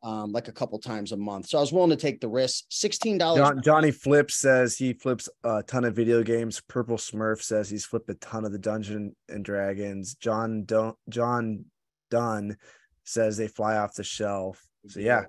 like a couple times a month. So I was willing to take the risk. $16. Johnny Flips says he flips a ton of video games. Purple Smurf says he's flipped a ton of the Dungeon and Dragons. John Dunn says they fly off the shelf. So yeah.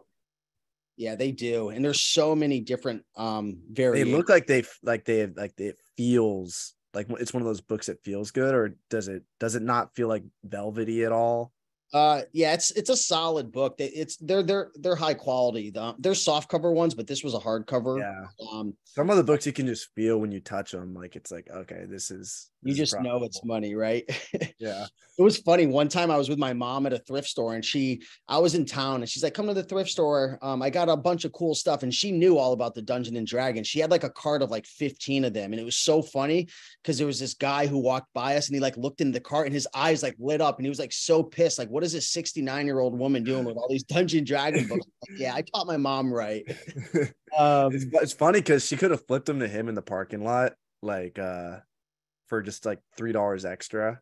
Yeah, they do. And there's so many different variations. They look like it feels like it's one of those books that feels good, or does it not feel like velvety at all? Yeah, it's a solid book. They're high quality. They're soft cover ones, but this was a hard cover. Yeah. Some of the books you can just feel when you touch them. Like it's like, okay, this is know it's money, right? Yeah. It was funny. One time I was with my mom at a thrift store, and I was in town, and she's like, come to the thrift store. I got a bunch of cool stuff. And she knew all about the Dungeon and Dragons. She had like a cart of like 15 of them. And it was so funny because there was this guy who walked by us, and he like looked in the cart, and his eyes like lit up, and he was like so pissed. Like, what is this 69-year-old woman doing with all these Dungeon Dragon books? Like, yeah, I taught my mom right. It's funny because she could have flipped them to him in the parking lot, like for just like $3 extra,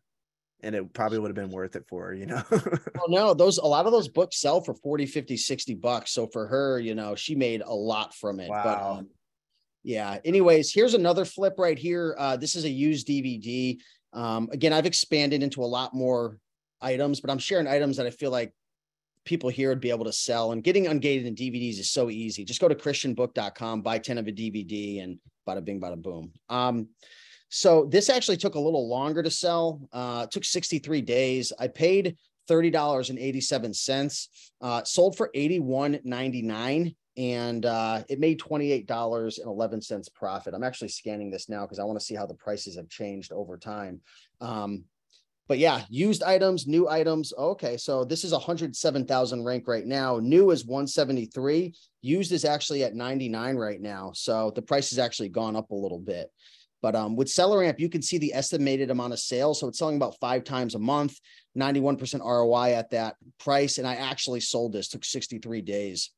and it probably would have been worth it for her, Well, no, a lot of those books sell for 40, 50, 60 bucks. So for her, she made a lot from it. Wow. But yeah. Anyways, here's another flip right here. This is a used DVD. Again, I've expanded into a lot more items, but I'm sharing items that I feel like people here would be able to sell. And getting ungated in DVDs is so easy. Just go to christianbook.com, buy 10 of a DVD, and bada bing, bada boom. So this actually took a little longer to sell. It took 63 days. I paid $30.87. Sold for $81.99. And it made $28.11 profit. I'm actually scanning this now because I want to see how the prices have changed over time. But yeah, used items, new items. Okay, so this is 107,000 rank right now. New is 173. Used is actually at 99 right now. So the price has actually gone up a little bit. But with SellerAmp, you can see the estimated amount of sales. So it's selling about 5 times a month, 91% ROI at that price. And I actually sold this, took 63 days.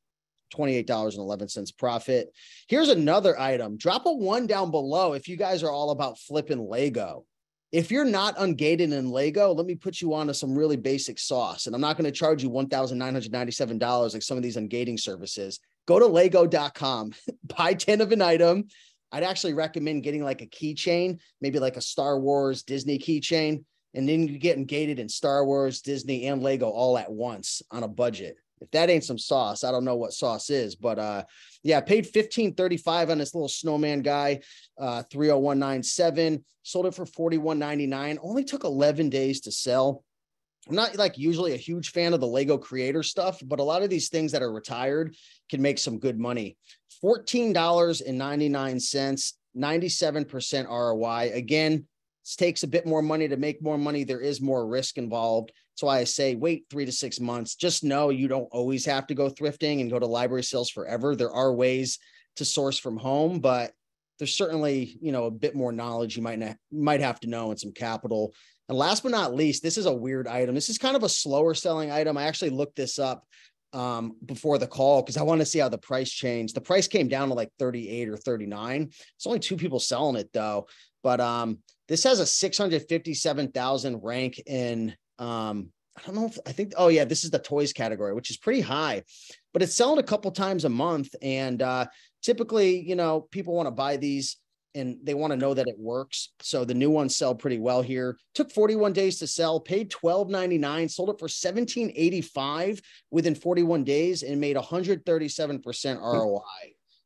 $28.11 profit. Here's another item. Drop a 1 down below if you guys are all about flipping Lego. If you're not ungated in Lego, let me put you on to some really basic sauce. And I'm not going to charge you $1,997 like some of these ungating services. Go to lego.com, buy 10 of an item. I'd actually recommend getting like a keychain, maybe like a Star Wars, Disney keychain. And then you get gated in Star Wars, Disney, and Lego all at once on a budget. If that ain't some sauce, I don't know what sauce is, but yeah, paid $15.35 on this little snowman guy, 30197, sold it for $41.99. Only took 11 days to sell. I'm not like usually a huge fan of the Lego creator stuff, but a lot of these things that are retired can make some good money. $14.99, 97% ROI. Again, it takes a bit more money to make more money. There is more risk involved. That's why I say wait 3 to 6 months. Just know you don't always have to go thrifting and go to library sales forever. There are ways to source from home, but there's certainly, you know, a bit more knowledge you might have to know and some capital. And last but not least, this is a weird item. This is kind of a slower selling item. I actually looked this up before the call because I want to see how the price changed. The price came down to like 38 or 39. It's only 2 people selling it though. But this has a 657,000 rank in I don't know if I think, oh yeah, this is the toys category, which is pretty high, but it's selling a couple times a month. And typically, you know, people want to buy these and they want to know that it works. So the new ones sell pretty well here. Took 41 days to sell, paid $12.99, sold it for $17.85 within 41 days and made 137% ROI.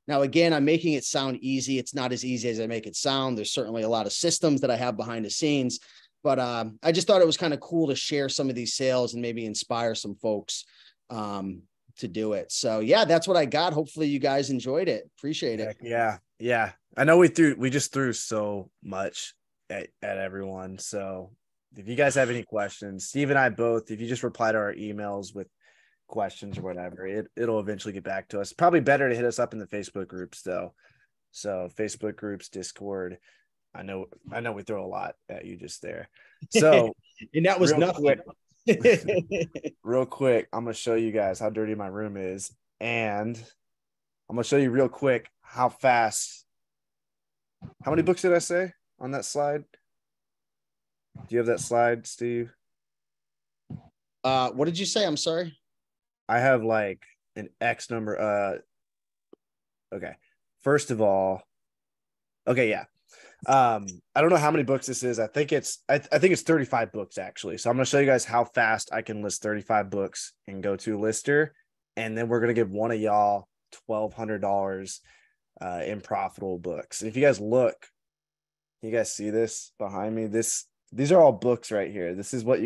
Now, again, I'm making it sound easy. It's not as easy as I make it sound. There's certainly a lot of systems that I have behind the scenes. But I just thought it was kind of cool to share some of these sales and maybe inspire some folks to do it. So, yeah, that's what I got. Hopefully you guys enjoyed it. Appreciate it. Yeah. I know we just threw so much at everyone. So if you guys have any questions, Steve and I both, if you just reply to our emails with questions or whatever, it'll eventually get back to us. Probably better to hit us up in the Facebook groups though. So Facebook groups, Discord. I know we throw a lot at you just there. So and that was nothing. Real quick, I'm gonna show you guys how dirty my room is, and I'm gonna show you real quick how fast. How many books did I say on that slide? Do you have that slide, Steve? What did you say? I'm sorry. I have like an X number. Okay. First of all, okay, yeah. I don't know how many books this is. I think it's 35 books actually. So I'm going to show you guys how fast I can list 35 books and go to Lister. And then we're going to give one of y'all $1,200 in profitable books. And if you guys look, you guys see this behind me? These are all books right here. This is what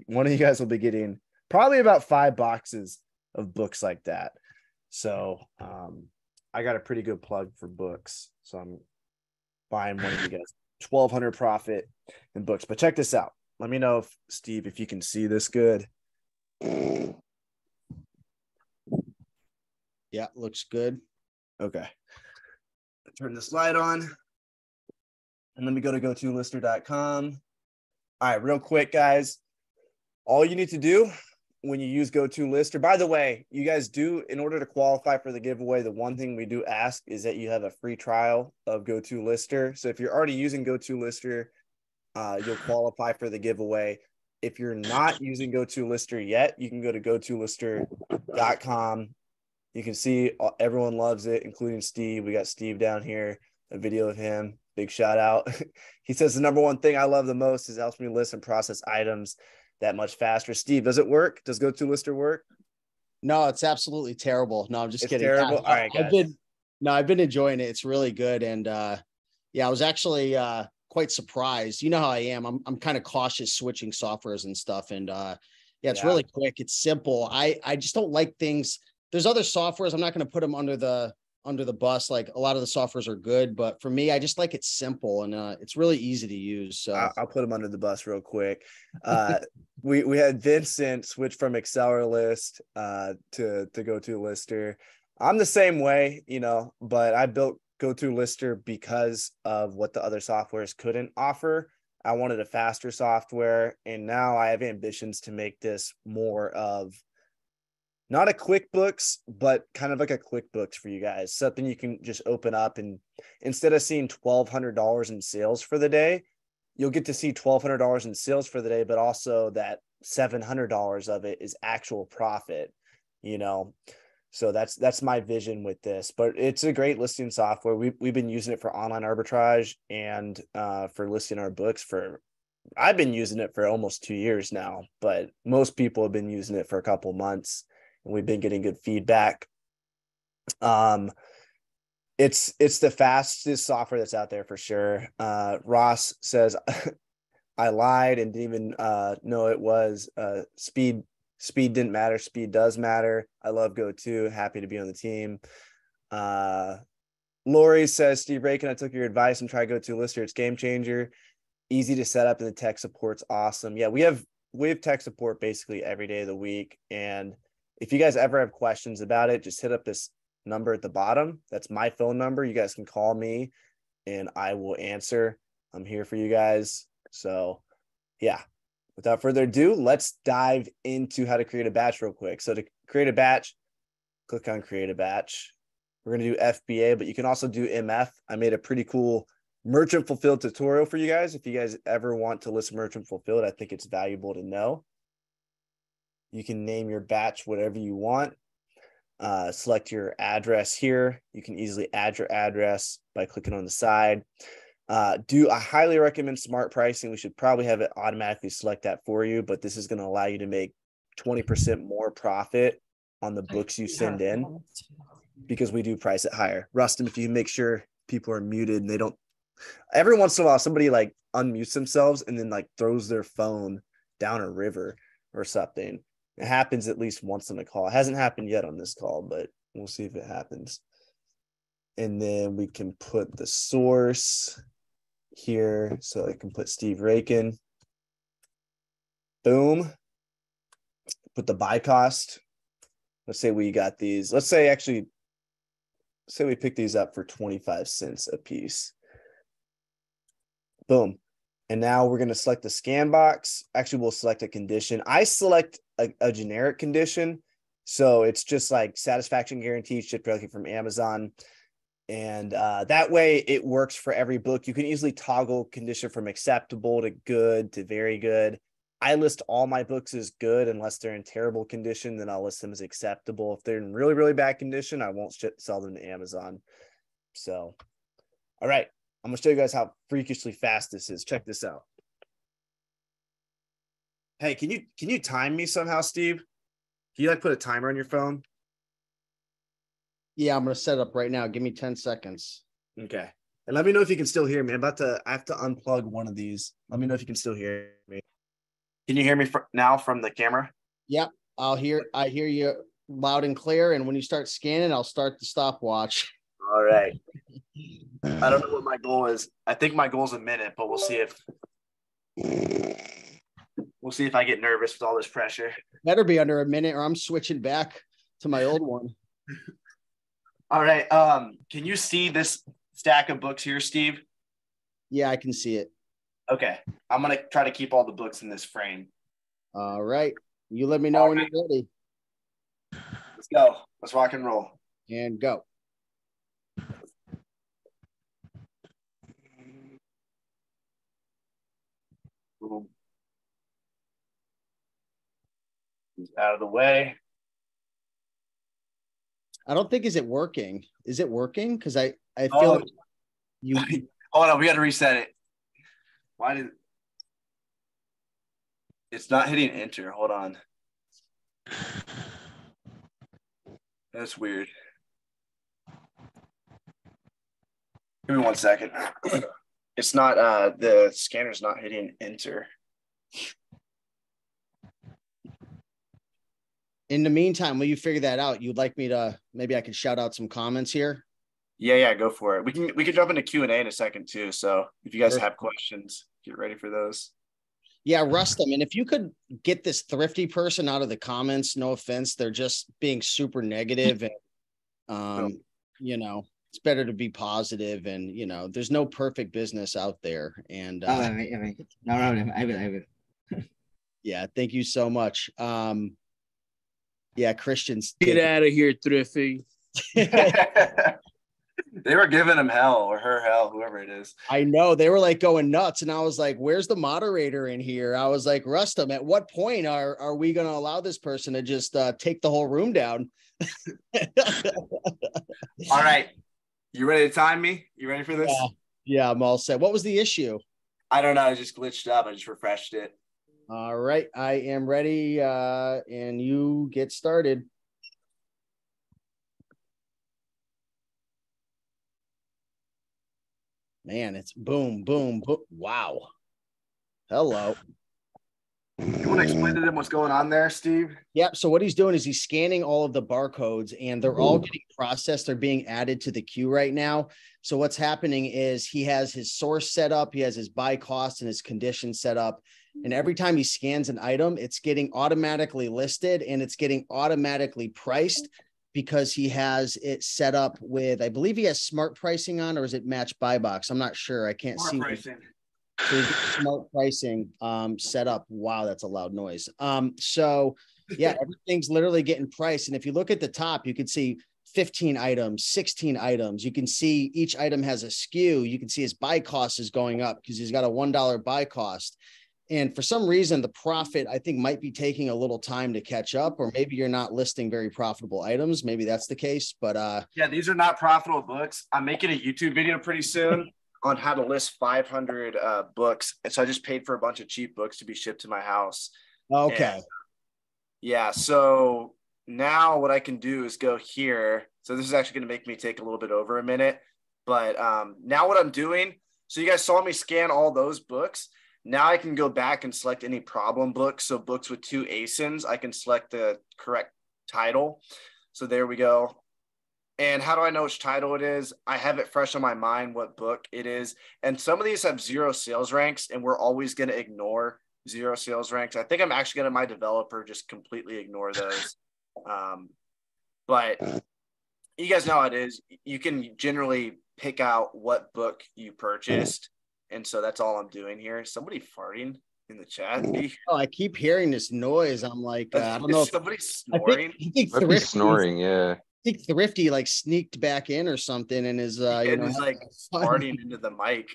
one of you guys will be getting probably about 5 boxes of books like that. So I got a pretty good plug for books. So I'm buying one of you guys $1,200 profit in books. But check this out. Let me know if Steve, if you can see this good. Yeah, looks good. Okay. Turn the slide on. And let me go to GoToLister.com. All right, real quick, guys. All you need to do when you use GoToLister, by the way, you guys do, in order to qualify for the giveaway, the one thing we do ask is that you have a free trial of GoToLister. So if you're already using GoToLister, you'll qualify for the giveaway. If you're not using GoToLister yet, you can go to GoToLister.com. You can see everyone loves it, including Steve. We got Steve down here, a video of him. Big shout out. He says the number one thing I love the most is it helps me list and process items that much faster. Steve, does it work? Does GoToLister work? No, it's absolutely terrible. No, I'm just kidding. Terrible. All right, guys. I've been enjoying it. It's really good. And yeah, I was actually quite surprised. You know how I am. I'm kind of cautious switching softwares and stuff. And Yeah, it's really quick. It's simple. I just don't like things. There's other softwares. I'm not going to put them under the bus. Like a lot of the softwares are good, but for me, I just like it simple and it's really easy to use. So I'll put them under the bus real quick. We had Vincent switch from FBA to GoToLister. I'm the same way, but I built GoToLister because of what the other softwares couldn't offer. I wanted a faster software, and now I have ambitions to make this more of not a QuickBooks, but kind of like a QuickBooks for you guys, something you can just open up, and instead of seeing $1,200 in sales for the day, you'll get to see $1,200 in sales for the day, but also that $700 of it is actual profit, So that's my vision with this, but it's a great listing software. We've been using it for online arbitrage and for listing our books I've been using it for almost 2 years now, but most people have been using it for a couple months, and we've been getting good feedback. It's the fastest software that's out there for sure. Ross says, I lied and didn't even know it was speed. Speed didn't matter. Speed does matter. I love GoTo. Happy to be on the team. Lori says, Steve Rakin, I took your advice and tried GoToLister. It's game changer. Easy to set up, and the tech support's awesome. Yeah, we have tech support basically every day of the week. And if you guys ever have questions about it, just hit up this number at the bottom. That's my phone number. You guys can call me and I will answer. I'm here for you guys. So yeah. Without further ado, let's dive into how to create a batch real quick. So to create a batch, click on create a batch. We're going to do FBA, but you can also do MF. I made a pretty cool merchant fulfilled tutorial for you guys. If you guys ever want to list merchant fulfilled, I think it's valuable to know. You can name your batch whatever you want. Select your address here. You can easily add your address by clicking on the side. I highly recommend smart pricing. We should probably have it automatically select that for you, but this is going to allow you to make 20% more profit on the books you send in because we do price it higher. Rustin, if you make sure people are muted and they don't, every once in a while, somebody like unmutes themselves and then like throws their phone down a river or something. It happens at least once on a call. It hasn't happened yet on this call, but we'll see if it happens. And then we can put the source here. So I can put Steve Rakin. Boom. Put the buy cost. Let's say we got these. Let's say we pick these up for 25 cents a piece. Boom. And now we're going to select the scan box. Actually, we'll select a condition. I select a generic condition. So it's just like satisfaction guarantee shipped directly from Amazon. And that way it works for every book. You can easily toggle condition from acceptable to good to very good. I list all my books as good unless they're in terrible condition. Then I'll list them as acceptable. If they're in really, really bad condition, I won't sell them to Amazon. So, all right. I'm going to show you guys how freakishly fast this is. Check this out. Hey, can you time me somehow, Steve? Can you like put a timer on your phone? Yeah, I'm going to set up right now. Give me 10 seconds. Okay. And let me know if you can still hear me. I have to unplug one of these. Let me know if you can still hear me. Can you hear me now from the camera? Yep. I hear you loud and clear. And when you start scanning, I'll start the stopwatch. All right. I don't know what my goal is. I think my goal is a minute, but we'll see if I get nervous with all this pressure. Better be under a minute or I'm switching back to my old one. All right. Can you see this stack of books here, Steve? Yeah, I can see it. Okay. I'm going to try to keep all the books in this frame. All right. You let me know when you're ready. Let's go. Let's rock and roll. And go. Boom. Out of the way. I don't think, is it working? Is it working? Because I feel like you. Hold on, we got to reset it. Why did it's not hitting enter? Hold on. That's weird. Give me 1 second. It's not the scanner's not hitting enter. In the meantime, will you figure that out? You'd like me to, maybe I could shout out some comments here. Yeah, go for it. We can jump into Q&A in a second too. So if you guys have questions, get ready for those. Yeah, Rustum. And if you could get this thrifty person out of the comments, no offense, they're just being super negative, and you know, it's better to be positive, and you know, there's no perfect business out there. And no problem. I will. Yeah, thank you so much. Yeah, Christians, get out of here, thrifty. They were giving him hell, or her hell, whoever it is. I know, they were like going nuts, and I was like, where's the moderator in here? I was like, Rustum, at what point are we going to allow this person to just take the whole room down? All right, you ready to time me? You ready for this? Yeah, I'm all set. What was the issue? I don't know, I just glitched up. I just refreshed it. All right, I am ready, and you get started. Man, it's boom, boom, boom. Wow. Hello. You want to explain to them what's going on there, Steve? Yep. So what he's doing is he's scanning all of the barcodes, and they're all getting processed. They're being added to the queue right now. So what's happening is he has his source set up. He has his buy cost and his condition set up. And every time he scans an item, it's getting automatically listed, and it's getting automatically priced, because he has it set up with, I believe he has smart pricing on, or is it match buy box? I'm not sure. I can't see. Pricing. So he's got smart pricing set up. Wow, that's a loud noise. So yeah, everything's literally getting priced. And if you look at the top, you can see 15 items, 16 items. You can see each item has a SKU. You can see his buy cost is going up because he's got a $1 buy cost. And for some reason, the profit, I think, might be taking a little time to catch up, or maybe you're not listing very profitable items. Maybe that's the case, but yeah, these are not profitable books. I'm making a YouTube video pretty soon on how to list 500 books. And so I just paid for a bunch of cheap books to be shipped to my house. Okay. And yeah. So now what I can do is go here. So this is actually going to make me take a little bit over a minute, but now what I'm doing, so you guys saw me scan all those books. Now I can go back and select any problem books. So books with 2 ASINs, I can select the correct title. So there we go. And how do I know which title it is? I have it fresh on my mind what book it is. And some of these have 0 sales ranks, and we're always going to ignore 0 sales ranks. I think I'm actually going to my developer just completely ignore those. But you guys know how it is. You can generally pick out what book you purchased. And so that's all I'm doing here. Somebody farting in the chat. Oh, I keep hearing this noise. I'm like, I don't know. If somebody's snoring. I think Might be snoring, yeah. I think Thrifty like sneaked back in or something, and is you know, he's like farting into the mic.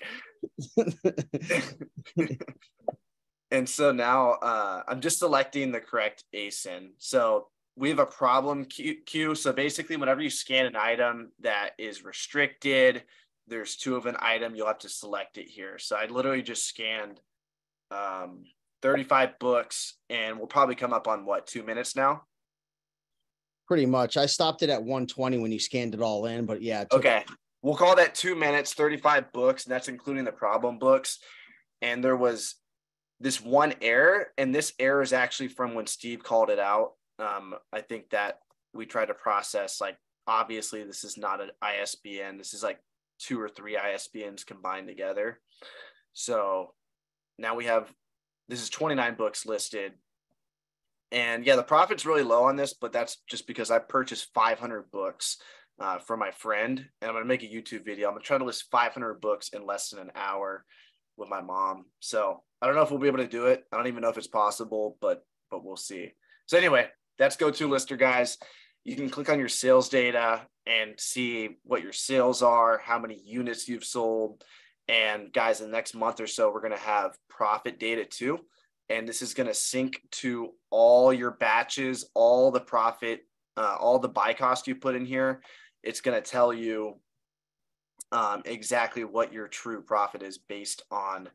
And so now I'm just selecting the correct ASIN. So we have a problem queue. So basically, whenever you scan an item that is restricted, there's 2 of an item, you'll have to select it here. So I literally just scanned 35 books, and we'll probably come up on what, 2 minutes now? Pretty much. I stopped it at 120 when you scanned it all in, but yeah. Okay. We'll call that 2 minutes, 35 books, and that's including the problem books. And there was this one error, and this error is actually from when Steve called it out. I think that we tried to process, like, obviously this is not an ISBN. This is like 2 or 3 ISBNs combined together. So now we have, this is 29 books listed. And yeah, the profit's really low on this, but that's just because I purchased 500 books for my friend. And I'm going to make a YouTube video. I'm going to try to list 500 books in less than an hour with my mom. So I don't know if we'll be able to do it. I don't even know if it's possible, but we'll see. So anyway, that's GoToLister, guys. You can click on your sales data and see what your sales are, how many units you've sold. And guys, in the next month or so, we're going to have profit data too. And this is going to sync to all your batches, all the profit, all the buy cost you put in here. It's going to tell you exactly what your true profit is based on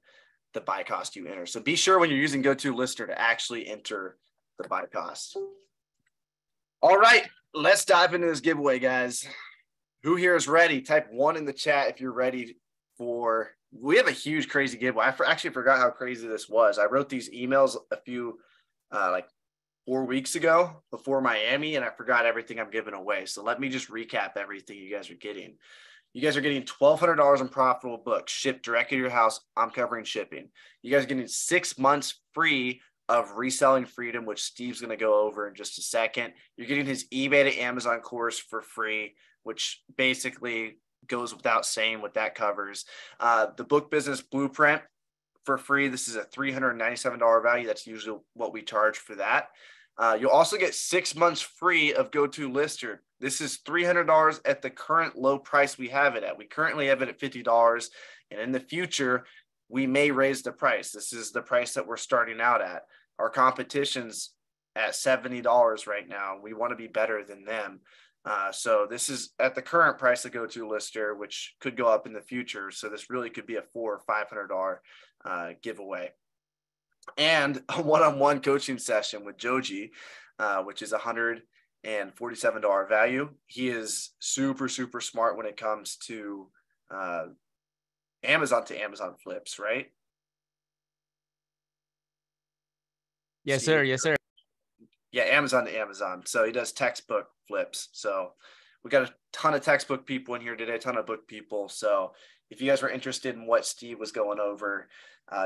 the buy cost you enter. So be sure when you're using GoToLister to actually enter the buy cost. All right, let's dive into this giveaway, guys. Who here is ready? Type 1 in the chat if you're ready for, we have a huge, crazy giveaway. I actually forgot how crazy this was. I wrote these emails a few, like 4 weeks ago before Miami, and I forgot everything I'm giving away. So let me just recap everything you guys are getting. You guys are getting $1,200 in profitable books shipped directly to your house. I'm covering shipping. You guys are getting 6 months free of reselling freedom, which Steve's going to go over in just a second. You're getting his eBay to Amazon course for free, which basically goes without saying what that covers. The book business blueprint for free. This is a $397 value. That's usually what we charge for that. You'll also get 6 months free of Go-To-Lister. This is $300 at the current low price we have it at. We currently have it at $50, and in the future, we may raise the price. This is the price that we're starting out at. Our competition's at $70 right now. We want to be better than them. So this is at the current price of Go-To-Lister, which could go up in the future. So this really could be a $400 or $500 giveaway. And a one-on-one coaching session with Joji, which is $147 value. He is super, super smart when it comes to Amazon to Amazon flips, right? Yes, sir. Yes, sir. Yeah, Amazon to Amazon. So he does textbook flips. So we got a ton of textbook people in here today, a ton of book people. So if you guys were interested in what Steve was going over,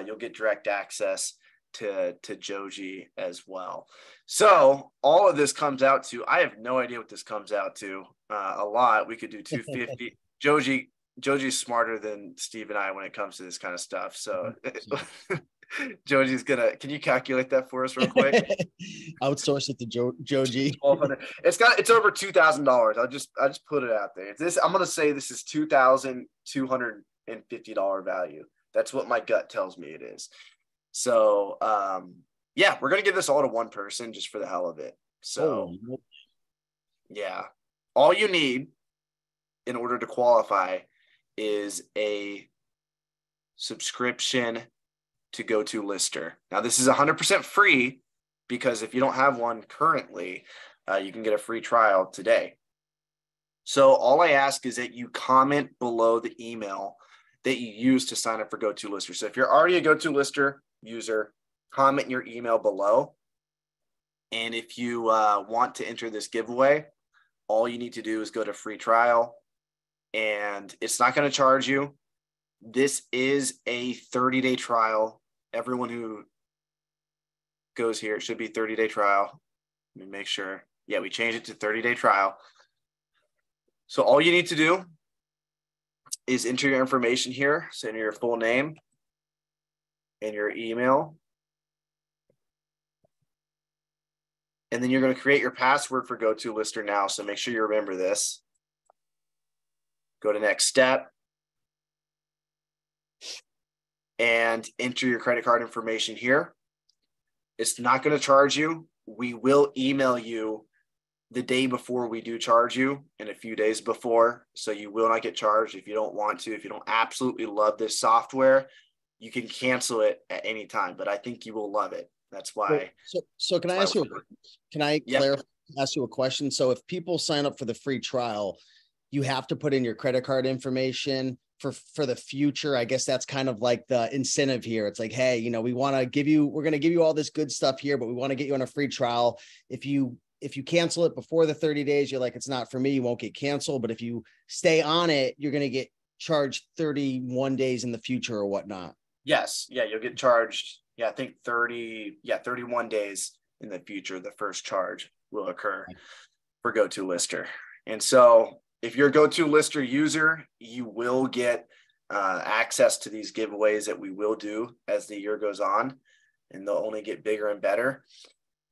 you'll get direct access to Joji as well. So all of this comes out to, I have no idea what this comes out to. A lot. We could do 250. Joji's smarter than Steve and I when it comes to this kind of stuff. So Joji's can you calculate that for us real quick? Outsource it to Joji. It's over $2,000. I just put it out there. I'm gonna say this is $2,250 value. That's what my gut tells me it is. So yeah, we're gonna give this all to one person just for the hell of it. So yeah, all you need in order to qualify is a subscription to Go-To-Lister. Now this is 100% free, because if you don't have one currently, you can get a free trial today. So all I ask is that you comment below the email that you use to sign up for Go-To-Lister. So if you're already a Go-To-Lister user, comment your email below. And if you want to enter this giveaway, all you need to do is go to free trial, and it's not going to charge you. This is a 30-day trial. Everyone who goes here, it should be 30-day trial. Let me make sure. Yeah, we changed it to 30-day trial. So all you need to do is enter your information here. So enter your full name and your email. And then you're going to create your password for Go-To-Lister now. So make sure you remember this. Go to next step. And enter your credit card information here. It's not going to charge you. We will email you the day before we do charge you, and a few days before. So you will not get charged if you don't want to. If you don't absolutely love this software, you can cancel it at any time, but I think you will love it. That's why. So can I ask you, ask you a question? So if people sign up for the free trial, you have to put in your credit card information for the future. I guess that's kind of like the incentive here. It's like, hey, we want to give you, we're going to give you all this good stuff here, but we want to get you on a free trial. If you cancel it before the 30 days, you're like, it's not for me, you won't get canceled. But if you stay on it, you're going to get charged 31 days in the future or whatnot. Yes. Yeah. You'll get charged. Yeah. I think 31 days in the future, the first charge will occur for Go-To-Lister. And so if you're a Go-To-Lister user, you will get access to these giveaways that we will do as the year goes on, and they'll only get bigger and better.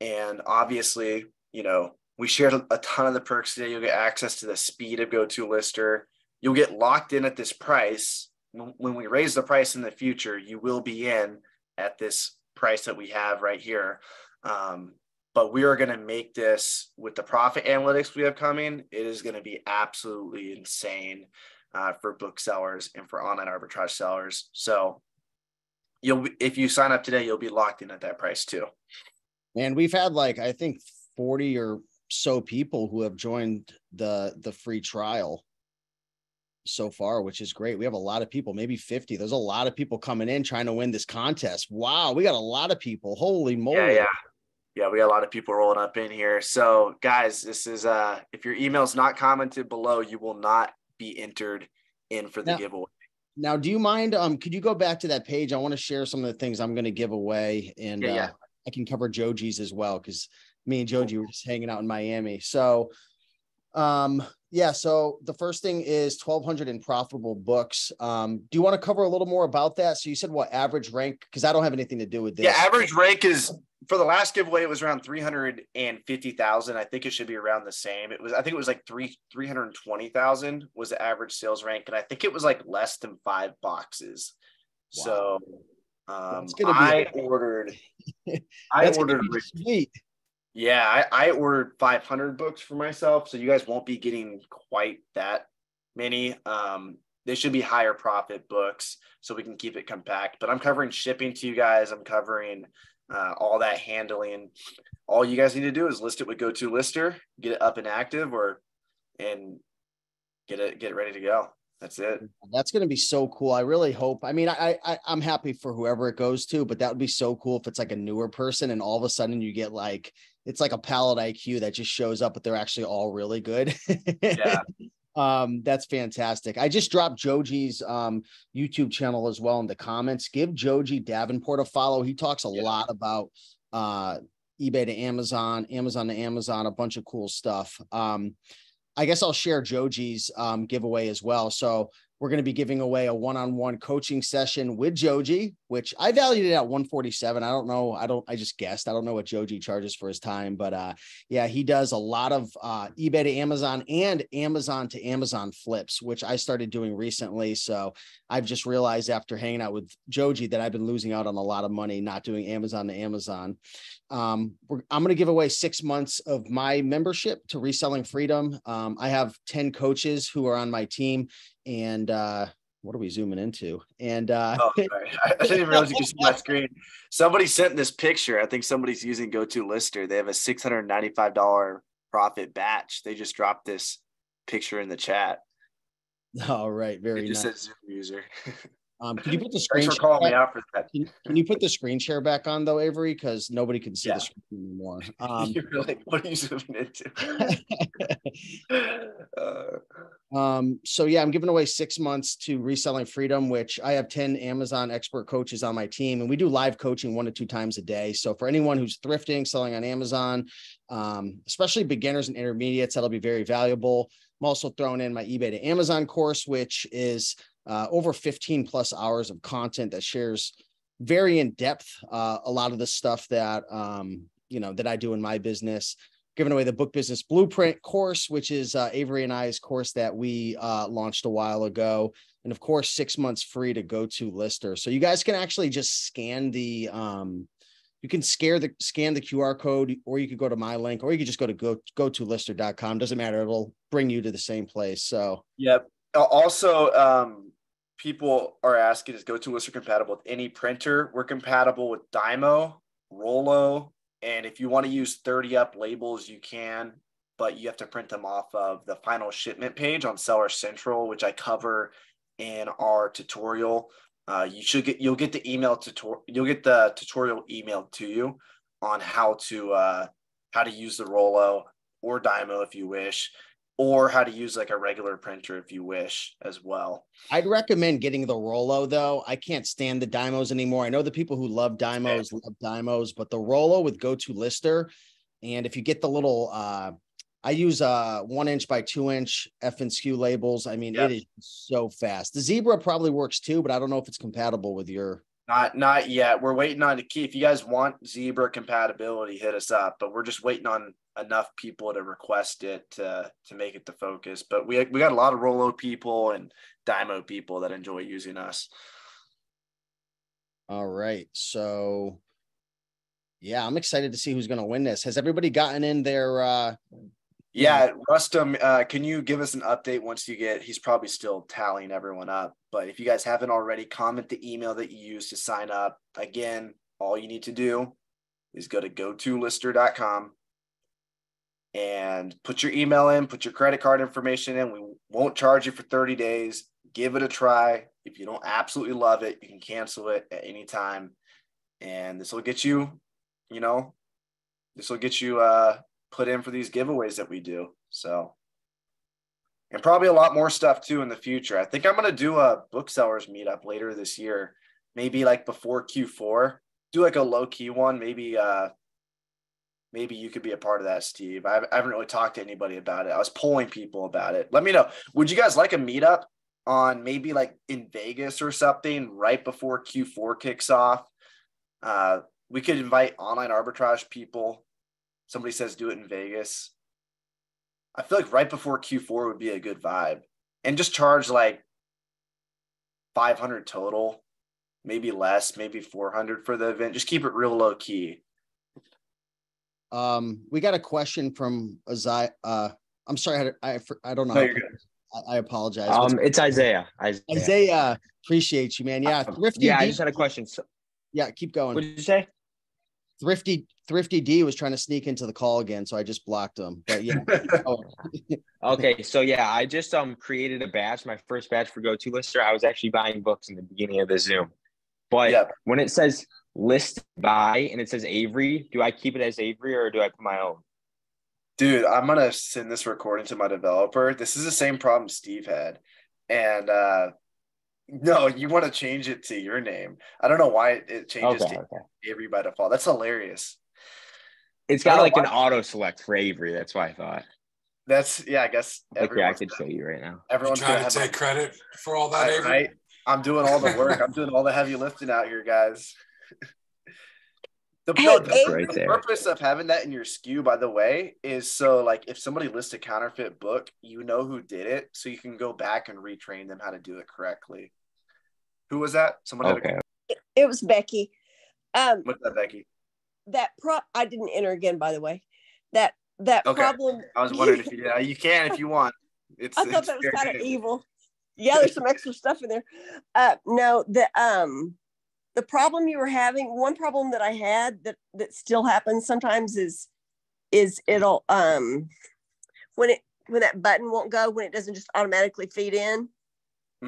And obviously, we shared a ton of the perks today. You'll get access to the speed of Go-To-Lister. You'll get locked in at this price. When we raise the price in the future, you will be in at this price that we have right here. But we are going to make this with the profit analytics we have coming. It is going to be absolutely insane for booksellers and for online arbitrage sellers. So if you sign up today, you'll be locked in at that price too. And we've had I think 40 or so people who have joined the free trial so far, which is great. We have a lot of people, maybe 50. There's a lot of people coming in trying to win this contest. Wow. We got a lot of people. Holy moly. Yeah. Yeah, we got a lot of people rolling up in here. So guys, this is if your email's not commented below, you will not be entered in for the giveaway. Now, do you mind? Could you go back to that page? I want to share some of the things I'm going to give away, and I can cover Joji's as well, because me and Joji were just hanging out in Miami. So, so the first thing is 1,200 in profitable books. Do you want to cover a little more about that? So you said what average rank? Because I don't have anything to do with this. Yeah, average rank is, for the last giveaway, it was around 350,000. I think it should be around the same. I think it was like 320,000 was the average sales rank, and I think it was like less than 5 boxes. Wow. So I ordered sweet. Yeah, I ordered 500 books for myself, so you guys won't be getting quite that many. They should be higher profit books, so we can keep it compact. But I'm covering shipping to you guys. I'm covering all that handling. All you guys need to do is list it with GoToLister, get it up and active, and get it ready to go. That's it. That's going to be so cool. I really hope. I mean, I'm happy for whoever it goes to, but that would be so cool if it's like a newer person and all of a sudden you get like, it's like a palette IQ that just shows up, but they're actually all really good. Yeah. That's fantastic. I just dropped Joji's YouTube channel as well in the comments. Give Joji Davenport a follow. He talks a lot about eBay to Amazon, Amazon to Amazon, a bunch of cool stuff. I guess I'll share Joji's giveaway as well. So we're going to be giving away a one-on-one coaching session with Joji, which I valued it at $147. I don't know. I just guessed. I don't know what Joji charges for his time, but yeah, he does a lot of eBay to Amazon and Amazon to Amazon flips, which I started doing recently. So I've just realized after hanging out with Joji that I've been losing out on a lot of money, not doing Amazon to Amazon. I'm going to give away 6 months of my membership to Reselling Freedom. I have 10 coaches who are on my team, and what are we zooming into? And oh, sorry. I didn't even realize you could see my screen. Somebody sent this picture. I think somebody's using GoToLister. They have a $695 profit batch. They just dropped this picture in the chat. All right, very it just nice. said Zoom user. Can you put the screen? Thanks for calling me out for that. Can you put the screen share back on though, Avery? Because nobody can see the screen anymore. You're like, what are you zooming into? So yeah, I'm giving away 6 months to Reselling Freedom, which I have 10 Amazon expert coaches on my team, and we do live coaching 1 to 2 times a day. So for anyone who's thrifting, selling on Amazon, especially beginners and intermediates, that'll be very valuable. I'm also throwing in my eBay to Amazon course, which is over 15 plus hours of content that shares very in depth a lot of the stuff that that I do in my business. Giving away the Book Business Blueprint course, which is Avery and I's course that we launched a while ago, and of course 6 months free to GoToLister. So you guys can actually just scan the scan the QR code, or you could go to my link, or you could just go to GoToLister.com. Doesn't matter; it'll bring you to the same place. So yep. Also, people are asking, is GoToLister compatible with any printer? We're compatible with Dymo, Rollo, and if you want to use 30 up labels, you can, but you have to print them off of the final shipment page on Seller Central, which I cover in our tutorial. You'll get the tutorial emailed to you on how to use the Rollo or Dymo if you wish, or how to use like a regular printer if you wish as well. I'd recommend getting the Rollo though. I can't stand the Dymos anymore. I know the people who love Dymos love Dymos, but the Rollo with GoToLister, and if you get the little, I use 1 inch by 2 inch F and SKU labels. I mean, It is so fast. The Zebra probably works too, but I don't know if it's compatible with your. Not yet. We're waiting on the key. If you guys want Zebra compatibility, hit us up. But we're just waiting on enough people to request it to make it the focus. But we got a lot of Rollo people and Dymo people that enjoy using us. All right. So yeah, I'm excited to see who's going to win this. Has everybody gotten in their Yeah, Rustum, can you give us an update once you get, he's probably still tallying everyone up, but if you guys haven't already, comment the email that you used to sign up. Again, all you need to do is go to GoToLister.com and put your email in, put your credit card information in. We won't charge you for 30 days. Give it a try. If you don't absolutely love it, you can cancel it at any time. And this will get you, this will get you put in for these giveaways that we do. So, and probably a lot more stuff too in the future. I think I'm going to do a booksellers meetup later this year, maybe like before Q4, do like a low key one. Maybe you could be a part of that, Steve. I haven't really talked to anybody about it. I was polling people about it. Let me know. Would you guys like a meetup on maybe like in Vegas or something right before Q4 kicks off? We could invite online arbitrage people. Somebody says do it in Vegas. I feel like right before Q4 would be a good vibe, and just charge like 500 total, maybe less, maybe 400 for the event. Just keep it real low key. We got a question from Isaiah. I'm sorry, I don't know. No, you're good. I apologize. It's Isaiah. Isaiah, appreciate you, man. Yeah, Thrifty. Yeah, D, I just had a question. So, yeah, keep going. what did you say? Thrifty D was trying to sneak into the call again, so I just blocked him. But yeah. Okay, so yeah, I just created a batch, my first batch for Go To Lister. I was actually buying books in the beginning of the Zoom, but when it says list by and it says Avery, do I keep it as Avery or do I put my own? Dude, I'm gonna send this recording to my developer. This is the same problem Steve had, and no, you want to change it to your name. I don't know why it changes to Avery by default. That's hilarious. It's got like an auto select for Avery. That's why I thought. I guess. I could show you right now. Everyone's trying to take credit for all that, Avery. Right? I'm doing all the work. I'm doing all the heavy lifting out here, guys. The purpose of having that in your SKU, by the way, is so like if somebody lists a counterfeit book, you know who did it, so you can go back and retrain them how to do it correctly. Who was that? Someone. It was Becky. What's that, Becky? I didn't enter again, by the way. That problem. I was wondering if you can if you want. I thought that was kind of evil. Yeah, there's some extra stuff in there. No, the problem you were having, one problem that I had that still happens sometimes is it'll when that button won't go, when it doesn't just automatically feed in,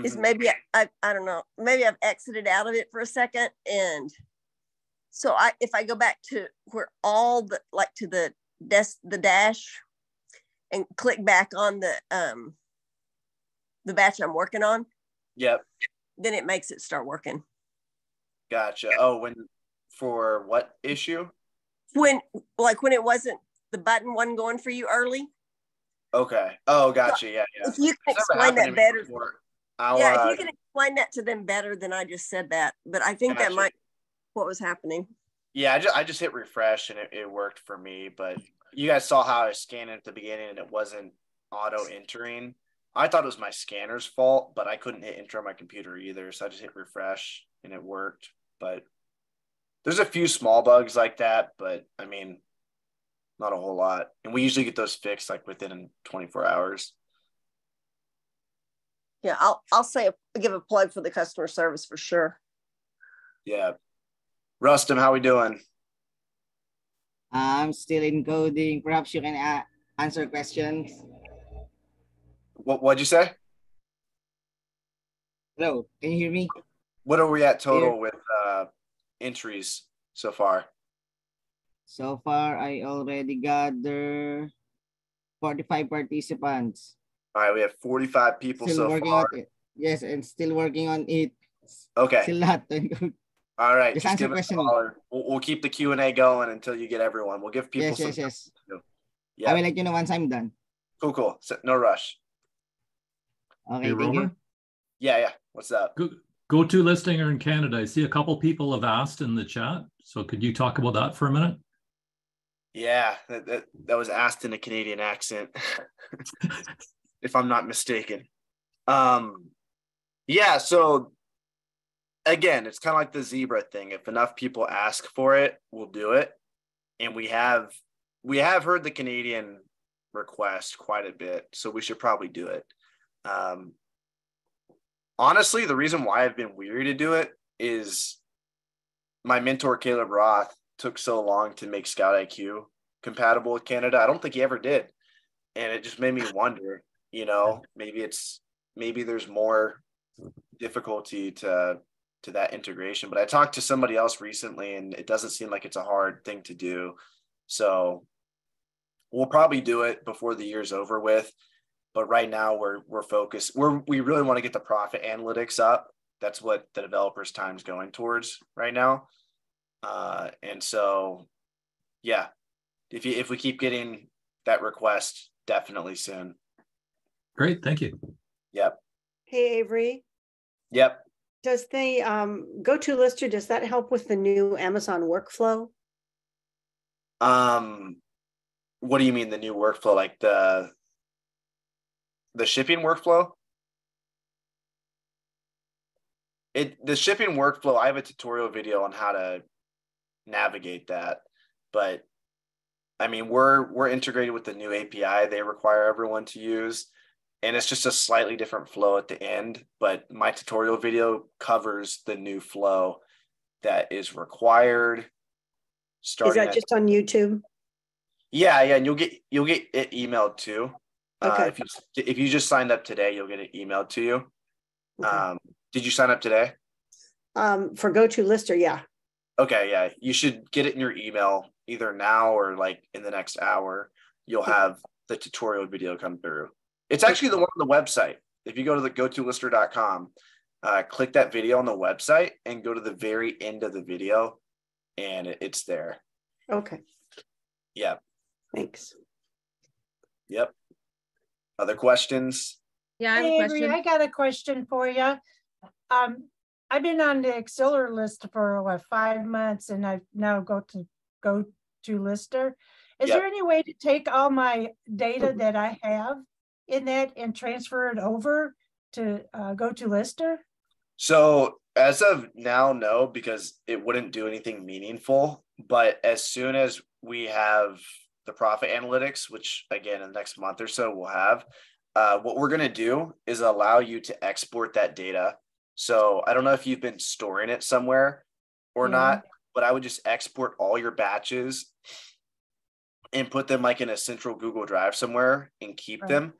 is maybe I don't know, maybe I've exited out of it for a second, and so if I go back to where all the to the dash and click back on the batch I'm working on, then it makes it start working. Gotcha. Oh, for what issue? When it wasn't, the button wasn't going for you early. Okay. Oh, gotcha. Yeah. If you can explain that better. If you can explain that to them better than I just said that. But I think that might be what was happening. Yeah, I just hit refresh and it worked for me. But you guys saw how I scanned it at the beginning and it wasn't auto entering. I thought it was my scanner's fault, but I couldn't hit enter on my computer either. So I just hit refresh and it worked. But there's a few small bugs like that, but I mean, not a whole lot. And we usually get those fixed like within 24 hours. Yeah, I'll give a plug for the customer service for sure. Yeah. Rustum, how we doing? I'm still encoding. Perhaps you can answer questions. What'd you say? Hello, can you hear me? What are we at total with entries so far? So far, I already gathered 45 participants. All right, we have 45 people still so far. Yes, and still working on it. Okay. Still not. All right, just answer question. We'll keep the Q&A going until you get everyone. We'll give people some. Yes. Yeah. I will let you know once I'm done. Cool. So, no rush. Okay, hey, thank you. Yeah. What's up? Go to listing in Canada. I see a couple people have asked in the chat. So could you talk about that for a minute? Yeah, that was asked in a Canadian accent, if I'm not mistaken. Yeah, so again, it's kind of like the zebra thing. If enough people ask for it, we'll do it. And we have heard the Canadian request quite a bit, so we should probably do it. Honestly, the reason why I've been weary to do it is my mentor, Caleb Roth, took so long to make Scout IQ compatible with Canada. I don't think he ever did. And it just made me wonder, maybe there's more difficulty to that integration. But I talked to somebody else recently and it doesn't seem like it's a hard thing to do. So we'll probably do it before the year's over with. But right now we're focused. We really want to get the profit analytics up. That's what the developer's time is going towards right now. And so, yeah, if we keep getting that request, definitely soon. Great, thank you. Yep. Hey, Avery. Yep. Does the GoToLister, does that help with the new Amazon workflow? What do you mean the new workflow? Like the shipping workflow? The shipping workflow, I have a tutorial video on how to navigate that, but I mean, we're integrated with the new API they require everyone to use, and it's just a slightly different flow at the end, but my tutorial video covers the new flow that is required. Is that just on YouTube? Yeah, and you'll get it emailed too. Okay. If you just signed up today, you'll get it emailed to you. Okay. Did you sign up today? For GoToLister, yeah. Okay, yeah. You should get it in your email either now or like in the next hour. You'll have the tutorial video come through. It's actually the one on the website. If you go to the gotolister.com, click that video on the website and go to the very end of the video, and it's there. Okay. Yep. Thanks. Yep. Other questions? Yeah, I have a Hey, question. Avery, I got a question for you. I've been on the Excellers list for 5 months, and I've now go to Lister. Is there any way to take all my data that I have in that and transfer it over to go to Lister? So as of now, no, because it wouldn't do anything meaningful. But as soon as we have the profit analytics, which again in the next month or so we'll have, what we're going to do is allow you to export that data. So I don't know if you've been storing it somewhere or not, but I would just export all your batches and put them like in a central Google Drive somewhere and keep them,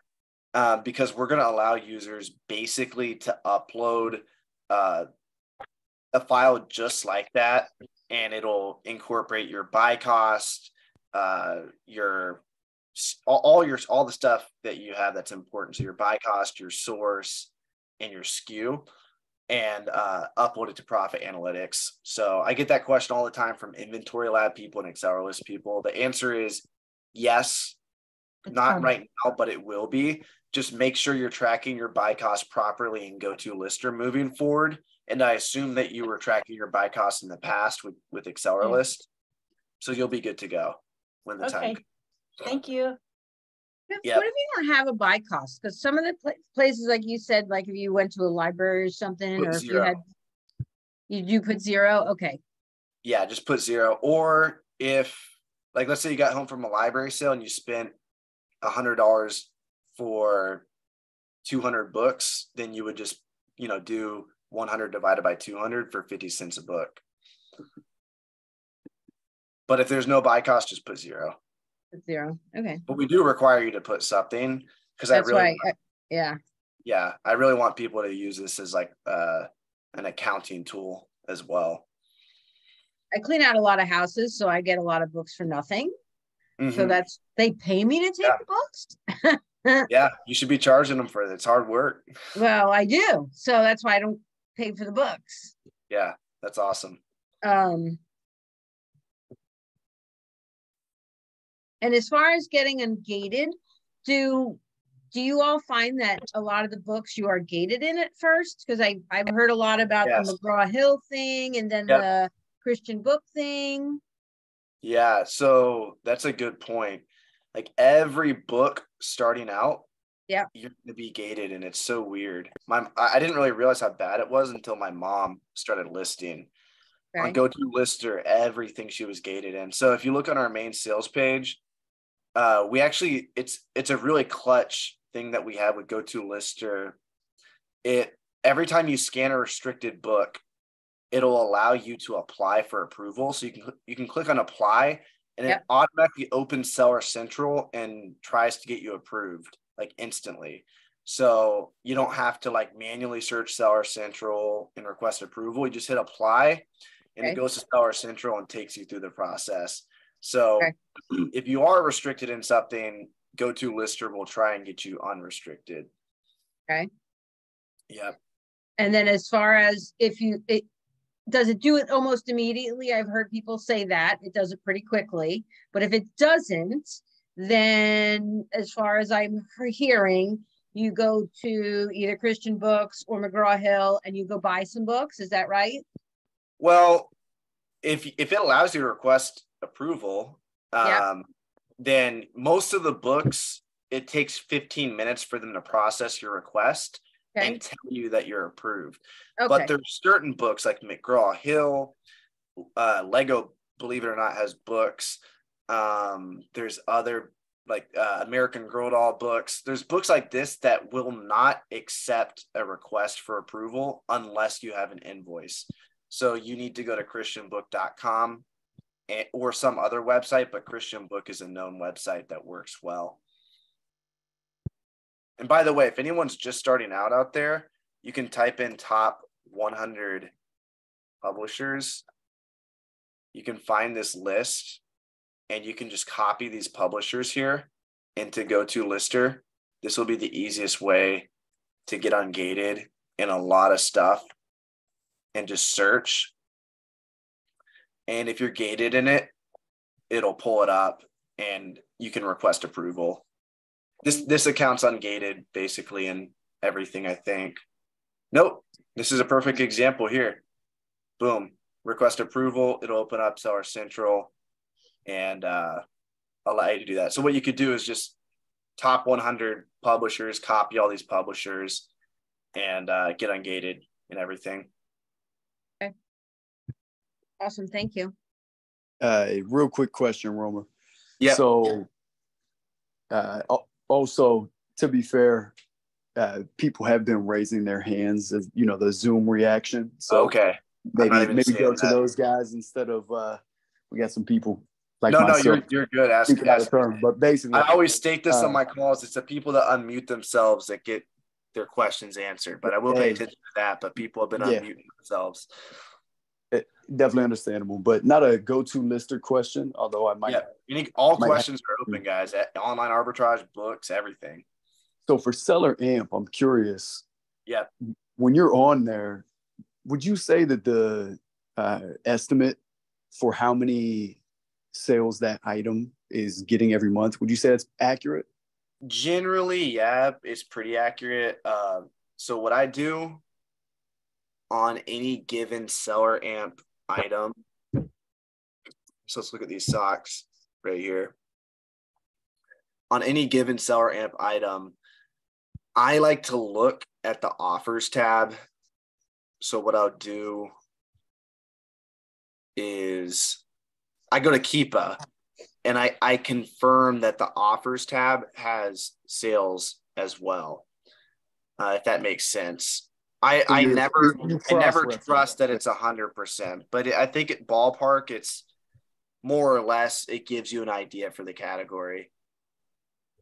because we're going to allow users basically to upload a file just like that, and it'll incorporate your buy cost, all the stuff that you have that's important. So your buy cost, your source, and your SKU, and upload it to Profit Analytics. So I get that question all the time from Inventory Lab people and Accelerlist people. The answer is yes, not right now, but it will be. Just make sure you're tracking your buy cost properly and GoToLister moving forward. And I assume that you were tracking your buy cost in the past with Accelerlist. So you'll be good to go when the time comes. Thank you. What if you don't have a buy cost? Because some of the places, like you said, like if you went to a library or something, or if you do put 0. Okay. Yeah, just put 0. Or if, like, let's say you got home from a library sale and you spent $100 for 200 books, then you would just, do 100 divided by 200 for 50 cents a book. But if there's no buy cost, just put 0. 0. Okay. But we do require you to put something, because I really want people to use this as like an accounting tool as well. I clean out a lot of houses, so I get a lot of books for nothing. So they pay me to take the books. Yeah, you should be charging them for it. It's hard work. Well, I do. So that's why I don't pay for the books. Yeah, that's awesome. And as far as getting them gated, do you all find that a lot of the books you are gated in at first? Because I've heard a lot about the McGraw-Hill thing and then the Christian book thing. Yeah, so that's a good point. Like every book starting out, you're going to be gated, and it's so weird. I didn't really realize how bad it was until my mom started listing. On GoToLister, everything she was gated in. So if you look on our main sales page, we actually, it's a really clutch thing that we have with GoToLister. Every time you scan a restricted book, it'll allow you to apply for approval. So you can click on apply, and it automatically opens Seller Central and tries to get you approved like instantly. So you don't have to like manually search Seller Central and request approval. You just hit apply, and it goes to Seller Central and takes you through the process. So Okay. if you are restricted in something, GoToLister will try and get you unrestricted. Okay. Yep. And then as far as does it do it almost immediately? I've heard people say that it does it pretty quickly, but if it doesn't, then as far as I'm hearing, you go to either Christian Books or McGraw-Hill and you go buy some books. Is that right? Well, if it allows you to request approval, then most of the books, it takes 15 minutes for them to process your request and tell you that you're approved. But there's certain books like McGraw-Hill, Lego, believe it or not, has books. There's other like American Girl doll books. There's books like this that will not accept a request for approval unless you have an invoice. So you need to go to christianbook.com or some other website, but Christian Book is a known website that works well. And by the way, if anyone's just starting out there, you can type in top 100 publishers. You can find this list and you can just copy these publishers here into GoToLister. This will be the easiest way to get ungated in a lot of stuff and just search. And if you're gated in it, it'll pull it up and you can request approval. This account's ungated basically in everything, I think. Nope. This is a perfect example here. Boom. Request approval. It'll open up Seller Central and allow you to do that. So what you could do is just top 100 publishers, copy all these publishers, and get ungated and everything. Okay. Awesome. Thank you. Real quick question, Romer. Yeah. So also, to be fair, people have been raising their hands as, you know, the Zoom reaction. So maybe go to those guys instead of we got some people like myself. You're good. Ask term, but basically, I always state this on my calls. It's the people that unmute themselves that get their questions answered. But I will pay attention to that. But people have been unmuting themselves. Definitely understandable, but not a GoToLister question. Although I might. Yeah, all questions are open, guys. Online arbitrage, books, everything. So for Seller Amp, I'm curious. Yeah. When you're on there, would you say that the estimate for how many sales that item is getting every month, would you say that's accurate? Generally, yeah, it's pretty accurate. So what I do on any given Seller Amp item, so let's look at these socks right here. On any given Seller Amp item, I like to look at the offers tab. So what I'll do is I go to Keepa and I confirm that the offers tab has sales as well. If that makes sense. I never trust that it's 100%, but I think at ballpark, it's more or less, it gives you an idea for the category.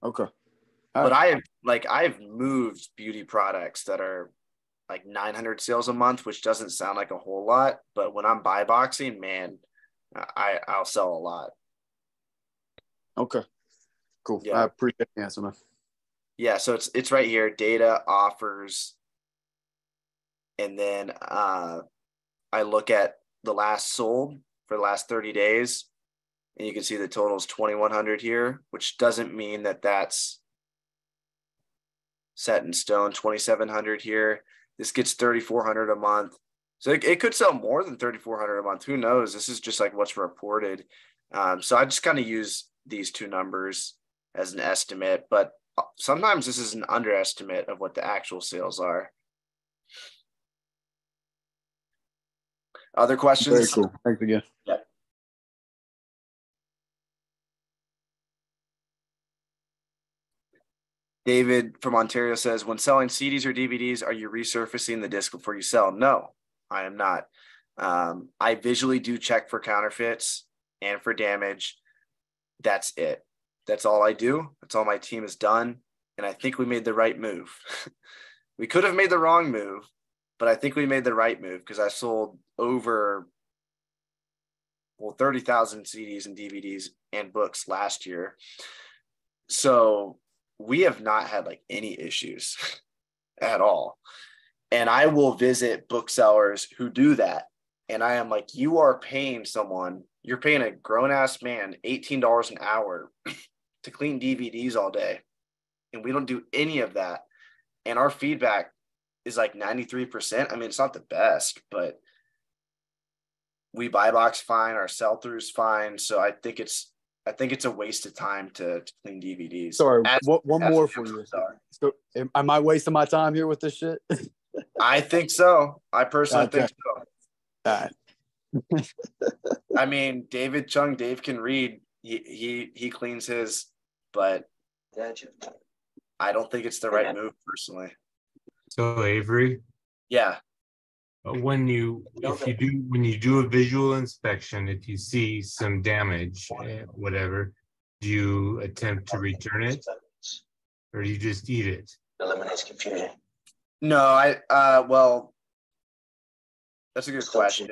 Okay. But I've moved beauty products that are like 900 sales a month, which doesn't sound like a whole lot, but when I'm buy boxing, man, I'll sell a lot. Okay, cool. Yeah. I appreciate the answer, man. Yeah, so it's right here, data, offers, and then I look at the last sold for the last 30 days, and you can see the total is 2,100 here, which doesn't mean that that's set in stone. 2,700 here. This gets 3,400 a month. So it could sell more than 3,400 a month. Who knows? This is just like what's reported. So I just kind of use these two numbers as an estimate, but sometimes this is an underestimate of what the actual sales are. Other questions? Very cool. Thanks again. Yeah. David from Ontario says, when selling CDs or DVDs, are you resurfacing the disc before you sell? No, I am not. I visually do check for counterfeits and for damage. That's it. That's all I do. That's all my team has done. And I think we made the right move. We could have made the wrong move, but I think we made the right move because I sold over 30,000 CDs and DVDs and books last year. So we have not had like any issues at all. And I will visit booksellers who do that. And I am like, you are paying someone, you're paying a grown ass man $18 an hour to clean DVDs all day. And we don't do any of that. And our feedback is like 93%. I mean, it's not the best, but we buy box fine, our sell-throughs fine. So I think it's a waste of time to clean DVDs. Sorry, one more for you. So, am I wasting my time here with this shit? I think so. I personally think so. All right. I mean, Dave can read. He cleans his, but I don't think it's the right move personally. So Avery, yeah. When you do a visual inspection, if you see some damage, whatever, do you attempt to return it, or do you just eat it? Eliminates confusion. No, well, that's a good question.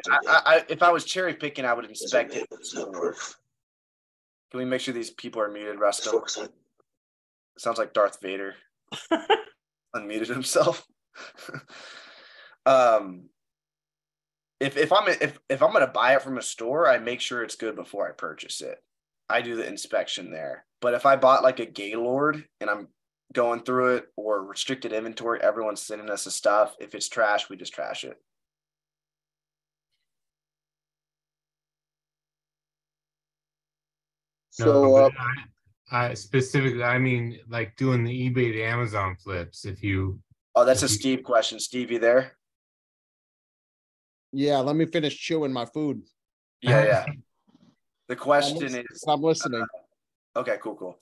If I was cherry picking, I would inspect it. Can we make sure these people are muted, Rustin? It sounds like Darth Vader unmuted himself. If I'm gonna buy it from a store, I make sure it's good before I purchase it. I do the inspection there. But if I bought like a Gaylord and I'm going through it, or restricted inventory, everyone's sending us the stuff. If it's trash, we just trash it. So I specifically, I mean, like doing the eBay to Amazon flips. If you that's a Steve question. Steve, you there? Yeah, let me finish chewing my food. Yeah. The question is, I'm listening. Okay, cool.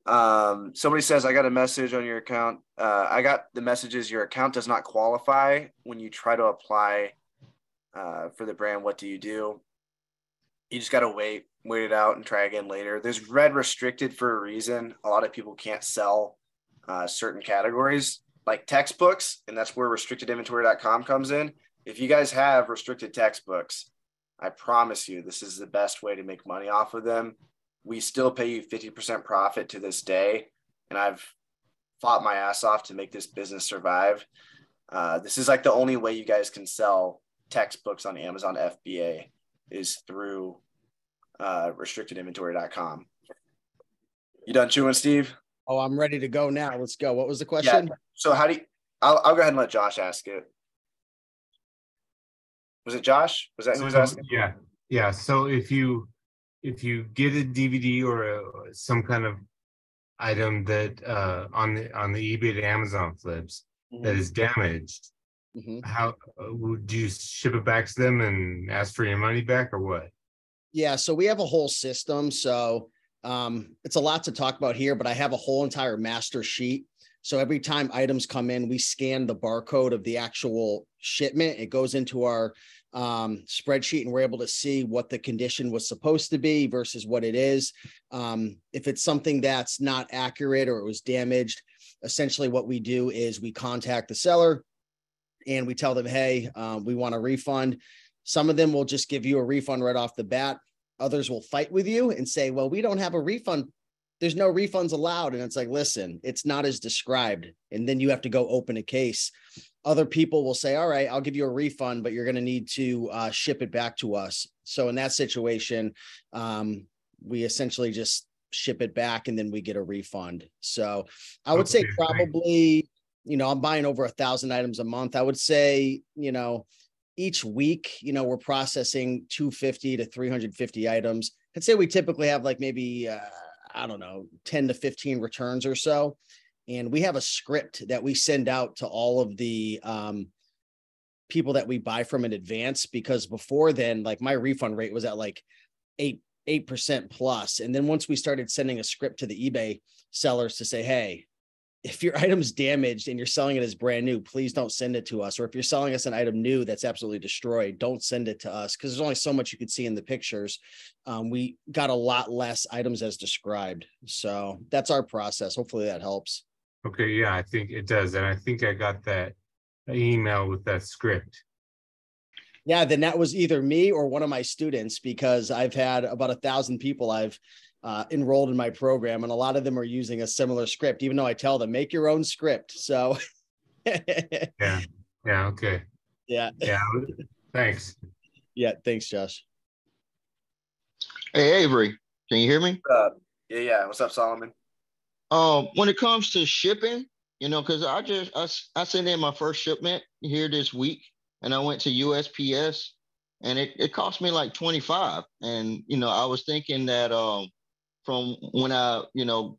Somebody says, I got a message on your account. I got the messages, your account does not qualify when you try to apply for the brand. What do? You just got to wait it out and try again later. There's red restricted for a reason. A lot of people can't sell certain categories like textbooks, and that's where restrictedinventory.com comes in. If you guys have restricted textbooks, I promise you this is the best way to make money off of them. We still pay you 50% profit to this day, and I've fought my ass off to make this business survive. This is like the only way you guys can sell textbooks on Amazon FBA is through restrictedinventory.com. You done chewing, Steve? Oh, I'm ready to go now. Let's go. What was the question? Yeah. So how do you, I'll go ahead and let Josh ask it. Was it Josh? Was that who was asking? Yeah. So if you get a DVD or some kind of item that on the eBay to Amazon flips that is damaged, how do you ship it back to them and ask for your money back, or what? Yeah, so we have a whole system. So it's a lot to talk about here, but I have a whole entire master sheet. So every time items come in, we scan the barcode of the actual shipment. It goes into our spreadsheet, and we're able to see what the condition was supposed to be versus what it is. If it's something that's not accurate or it was damaged, essentially what we do is we contact the seller and we tell them, hey, we want a refund. Some of them will just give you a refund right off the bat. Others will fight with you and say, well, we don't have a refund. There's no refunds allowed. And it's like, listen, it's not as described. And then you have to go open a case. Other people will say, all right, I'll give you a refund, but you're going to need to ship it back to us. So in that situation, we essentially just ship it back and then we get a refund. So I would say probably, I'm buying over 1,000 items a month. I would say, each week, we're processing 250 to 350 items. I'd say we typically have like maybe, 10 to 15 returns or so. And we have a script that we send out to all of the people that we buy from in advance, because before then, like my refund rate was at like 8% plus. And then once we started sending a script to the eBay sellers to say, hey, if your item's damaged and you're selling it as brand new, please don't send it to us. Or if you're selling us an item new that's absolutely destroyed, don't send it to us, because there's only so much you could see in the pictures. We got a lot less items as described. So that's our process. Hopefully that helps. Okay, yeah, I think it does. And I think I got that email with that script. Yeah, then that was either me or one of my students, because I've had about 1,000 people I've enrolled in my program, and a lot of them are using a similar script, even though I tell them make your own script. So yeah, okay, yeah, thanks. Yeah, thanks, Josh. Hey, Avery, can you hear me? Yeah. What's up, Solomon? When it comes to shipping, because I sent in my first shipment here this week, and I went to USPS, and it cost me like 25. And I was thinking that from when I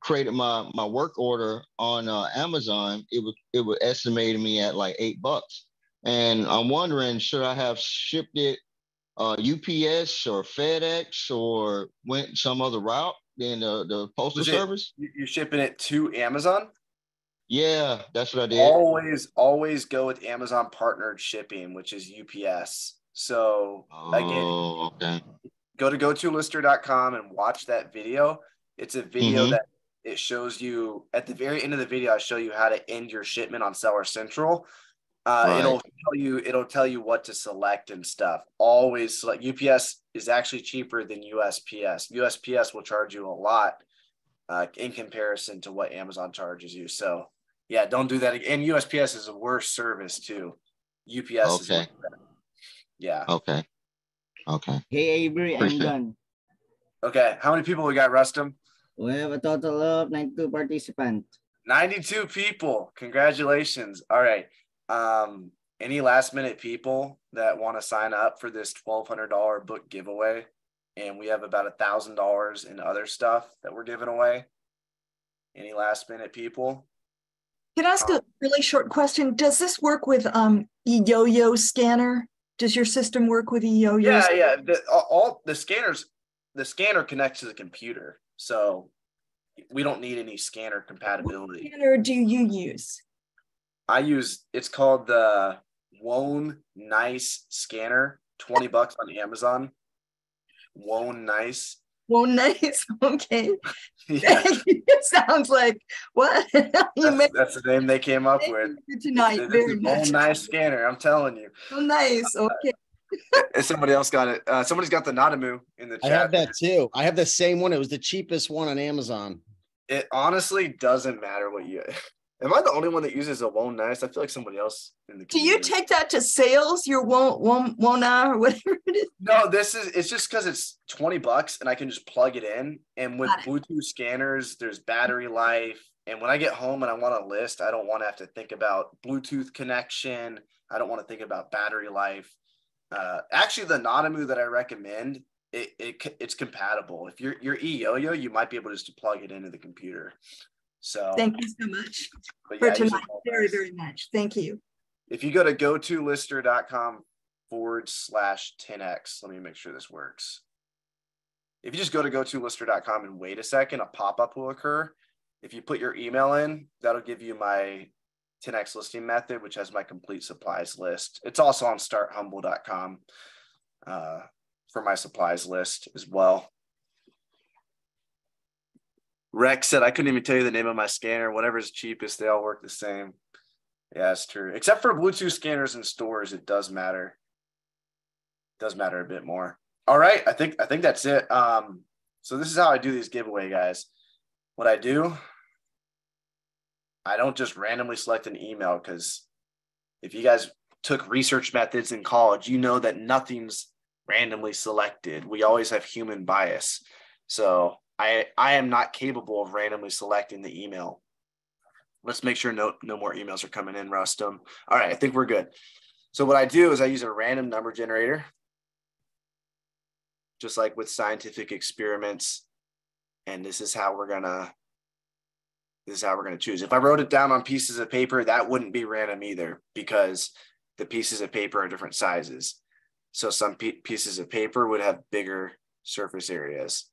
created my work order on Amazon, it would estimate me at like $8. And I'm wondering, should I have shipped it UPS or FedEx or went some other route than the postal service? You're shipping it to Amazon? Yeah, that's what I did. Always go with Amazon partnered shipping, which is UPS. So again, go to GoToLister.com and watch that video. It's a video that it shows you at the very end of the video. I show you how to end your shipment on Seller Central. It'll tell you what to select and stuff. Always select. UPS is actually cheaper than USPS. USPS will charge you a lot in comparison to what Amazon charges you. So yeah, don't do that. And USPS is a worse service too. UPS is better. Yeah. Okay. Hey Avery, I'm done. Okay. How many people we got, Rustum? We have a total of 92 participants. 92 people. Congratulations. All right. Any last minute people that want to sign up for this $1,200 book giveaway? And we have about $1,000 in other stuff that we're giving away. Any last minute people? Can I ask a really short question? Does this work with eYoYo scanner? Does your system work with eYoYo? Yeah. The scanner connects to the computer, so we don't need any scanner compatibility. What scanner do you use? It's called the Wone Nice scanner, $20 on Amazon. Wone Nice. Wone Nice. Okay. Yeah. It sounds like what? That's the name they came up with. Tonight, very much. Wone Nice scanner. I'm telling you. Oh, nice. Okay. Somebody else got it. Somebody's got the Nanamu in the chat. I have that too. I have the same one. It was the cheapest one on Amazon. It honestly doesn't matter what you. Am I the only one that uses a Wone Nice? I feel like somebody else in the community. Do you take that to sales? Your Wona or whatever it is? No, it's just because it's $20 and I can just plug it in. And with Bluetooth scanners, there's battery life. And when I get home and I want to list, I don't want to have to think about Bluetooth connection. I don't want to think about battery life. Actually, the Nanamu that I recommend, it's compatible. If you're eYoYo, you might be able just to plug it into the computer. So thank you so much for tonight. Very, very much. Thank you. If you go to gotolister.com/10x, let me make sure this works. If you just go to gotolister.com and wait a second, a pop-up will occur. If you put your email in, that'll give you my 10x listing method, which has my complete supplies list. It's also on starthumble.com for my supplies list as well. Rex said, I couldn't even tell you the name of my scanner. Whatever's cheapest, they all work the same. Yeah, it's true. Except for Bluetooth scanners in stores, it does matter. It does matter a bit more. All right, I think that's it. So this is how I do these giveaway, guys. What I do, I don't just randomly select an email, because if you guys took research methods in college, you know that nothing's randomly selected. We always have human bias. So I am not capable of randomly selecting the email. Let's make sure no more emails are coming in, Rustum. All right, I think we're good. So what I do is I use a random number generator, just like with scientific experiments. And this is how we're gonna choose. If I wrote it down on pieces of paper, that wouldn't be random either, because the pieces of paper are different sizes. So some pieces of paper would have bigger surface areas.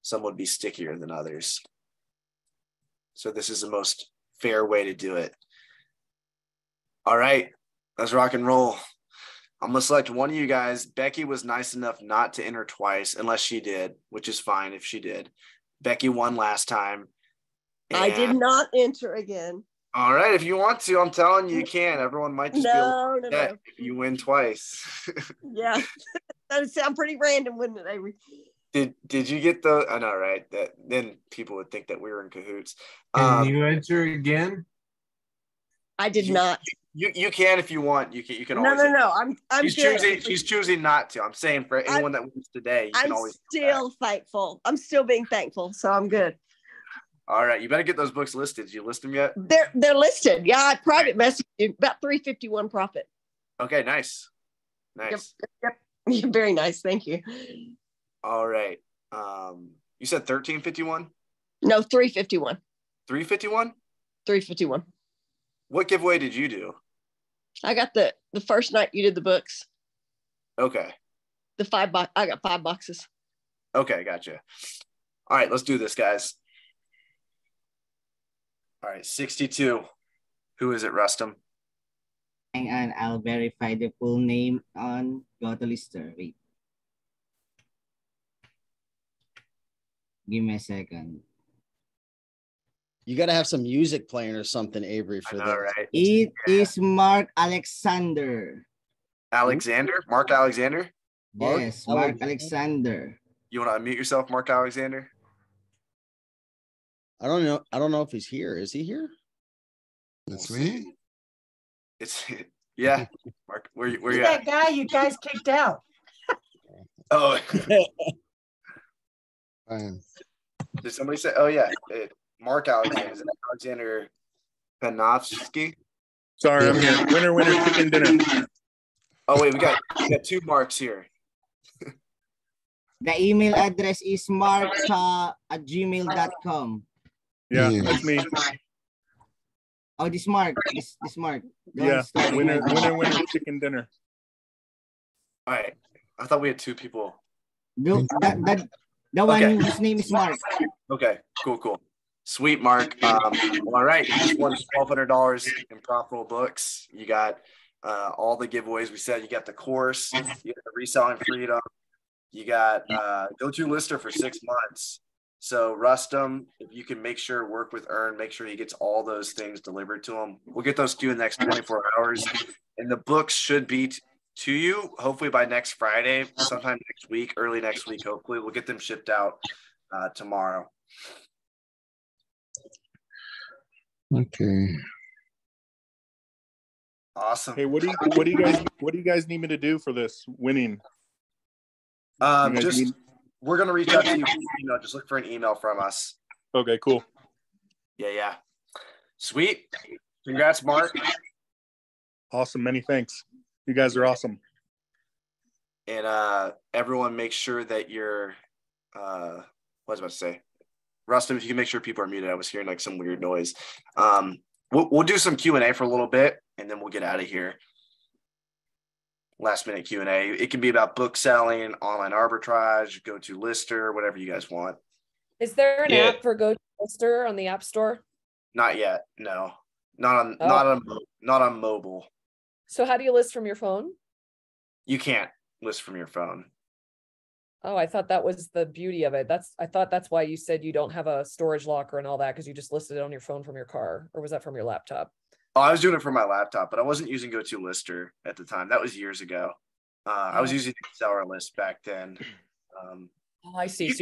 Some would be stickier than others. So this is the most fair way to do it. All right, let's rock and roll. I'm gonna select one of you guys. Becky was nice enough not to enter twice, unless she did, which is fine if she did. Becky won last time. I did not enter again. All right, if you want to, I'm telling you, you can. Everyone might just be able to get if you win twice. Yeah, that would sound pretty random, wouldn't it, Avery? Did you get the? I know, right? That then people would think that we were in cahoots. Can you enter again? I did not. You can if you want. You can No, always. no. I'm She's choosing not to. I'm saying for anyone that wins today, you can always. I'm still thankful. I'm still being thankful, so I'm good. All right, you better get those books listed. Did you list them yet? They're listed. Yeah, I private messaged you about 351 profit. Okay, nice. Nice. Yep. Very nice. Thank you. All right. You said 1351? No, 351. 351? 351. What giveaway did you do? I got the first night you did the books. Okay. I got 5 boxes. Okay, gotcha. All right, let's do this, guys. All right, 62. Who is it, Rustum? Hang on, I'll verify the full name on GoToLister. Wait. Give me a second. You got to have some music playing or something, Avery, for that. Right? It is Mark Alexander. Alexander? Mark Alexander? Yes, Mark Alexander. You want to unmute yourself, Mark Alexander? I don't know. I don't know if he's here. Is he here? That's me. It's yeah. Mark, where you that guy you guys kicked out? Oh. Fine. Did somebody say? Oh yeah, Mark Alexander. Is it Alexander Panovsky? Sorry, I'm here. Winner, chicken dinner. Oh wait, we got 2 Marks here. The email address is mark@gmail.com. Yeah, that's me. Oh, this Mark. This Mark. Yeah, winner, chicken dinner. All right. I thought we had 2 people. The one whose name is Mark. Okay, cool. Sweet, Mark. All right, you just won $1,200 in profitable books. You got all the giveaways we said. You got the course. You got the reselling freedom. You got GoToLister for 6 months. So Rustum, if you can make sure work with Earn, make sure he gets all those things delivered to him. We'll get those to you in the next 24 hours. And the books should be to you hopefully by next Friday, sometime next week, early next week. Hopefully we'll get them shipped out tomorrow. Okay. Awesome. Hey, what do you guys need me to do for this winning? We're gonna reach out to you. Just look for an email from us. Okay, cool. Yeah. Sweet. Congrats, Mark. Awesome. Many thanks. You guys are awesome. And everyone make sure that you're what was I about to say? Rustum, if you can make sure people are muted. I was hearing like some weird noise. We'll do some Q&A for a little bit and then we'll get out of here. Last minute Q&A. It can be about book selling, online arbitrage, GoToLister, whatever you guys want. Is there an app for GoToLister on the App Store? Not yet. No, not on mobile. So how do you list from your phone? You can't list from your phone. Oh, I thought that was the beauty of it. I thought that's why you said you don't have a storage locker and all that, because you just listed it on your phone from your car, or was that from your laptop? Oh, I was doing it from my laptop, but I wasn't using GoToLister at the time. That was years ago. I was using Seller List back then. I see.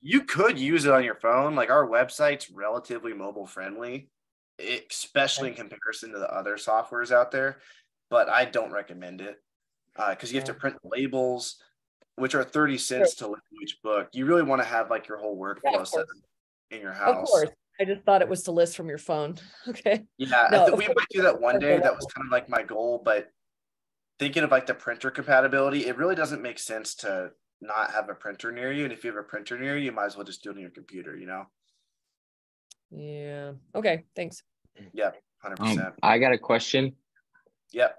You could use it on your phone. Like our website's relatively mobile friendly, especially in comparison to the other softwares out there. But I don't recommend it because you have to print labels, which are 30 cents to list each book. You really want to have like your whole workflow set in your house. Of course. I just thought it was to list from your phone. Okay. Yeah, no, we might do that one day. That was kind of like my goal, but thinking of like the printer compatibility, it really doesn't make sense to not have a printer near you. And if you have a printer near you, you might as well just do it on your computer, Yeah. Okay. Thanks. Yeah, 100%. I got a question. Yep.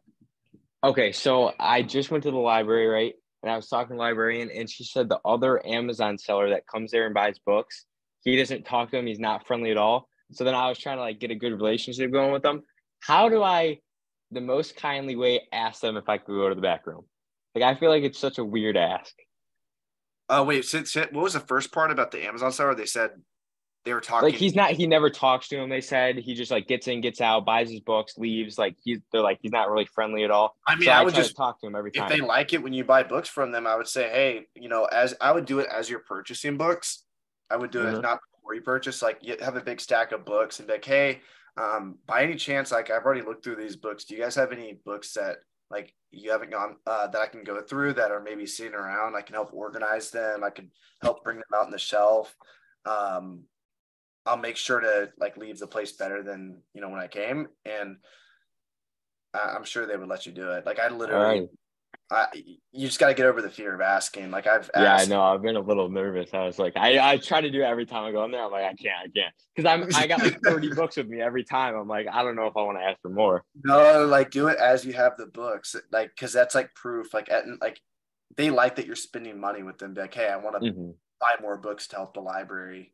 Okay, so I just went to the library, right? And I was talking to the librarian, and she said the other Amazon seller that comes there and buys books, he doesn't talk to him. He's not friendly at all. So then I was trying to like get a good relationship going with them. How do I, the most kindly way, ask them if I could go to the back room? Like, I feel like it's such a weird ask. Oh, wait, what was the first part about the Amazon seller? They said they were talking. Like he never talks to him. They said he just like gets in, gets out, buys his books, leaves. Like they're like, he's not really friendly at all. I mean, so I would try just to talk to him every time. If they like it when you buy books from them, I would say, hey, as I would do it as you're purchasing books. I would do it not before you purchase. Like, you have a big stack of books and be like, hey, by any chance, like, I've already looked through these books. Do you guys have any books that like you haven't gone that I can go through that are maybe sitting around? I can help organize them. I can help bring them out on the shelf. I'll make sure to like leave the place better than when I came, and I'm sure they would let you do it. Like, I literally, you just got to get over the fear of asking. Like, I've asked. I know. I've been a little nervous. I was like, I try to do it every time I go in there. I'm like, I can't, because I got like 30 books with me every time. I'm like, I don't know if I want to ask for more. No, like, do it as you have the books, like, because that's like proof. Like, they like that you're spending money with them. Be like, hey, I want to buy more books to help the library.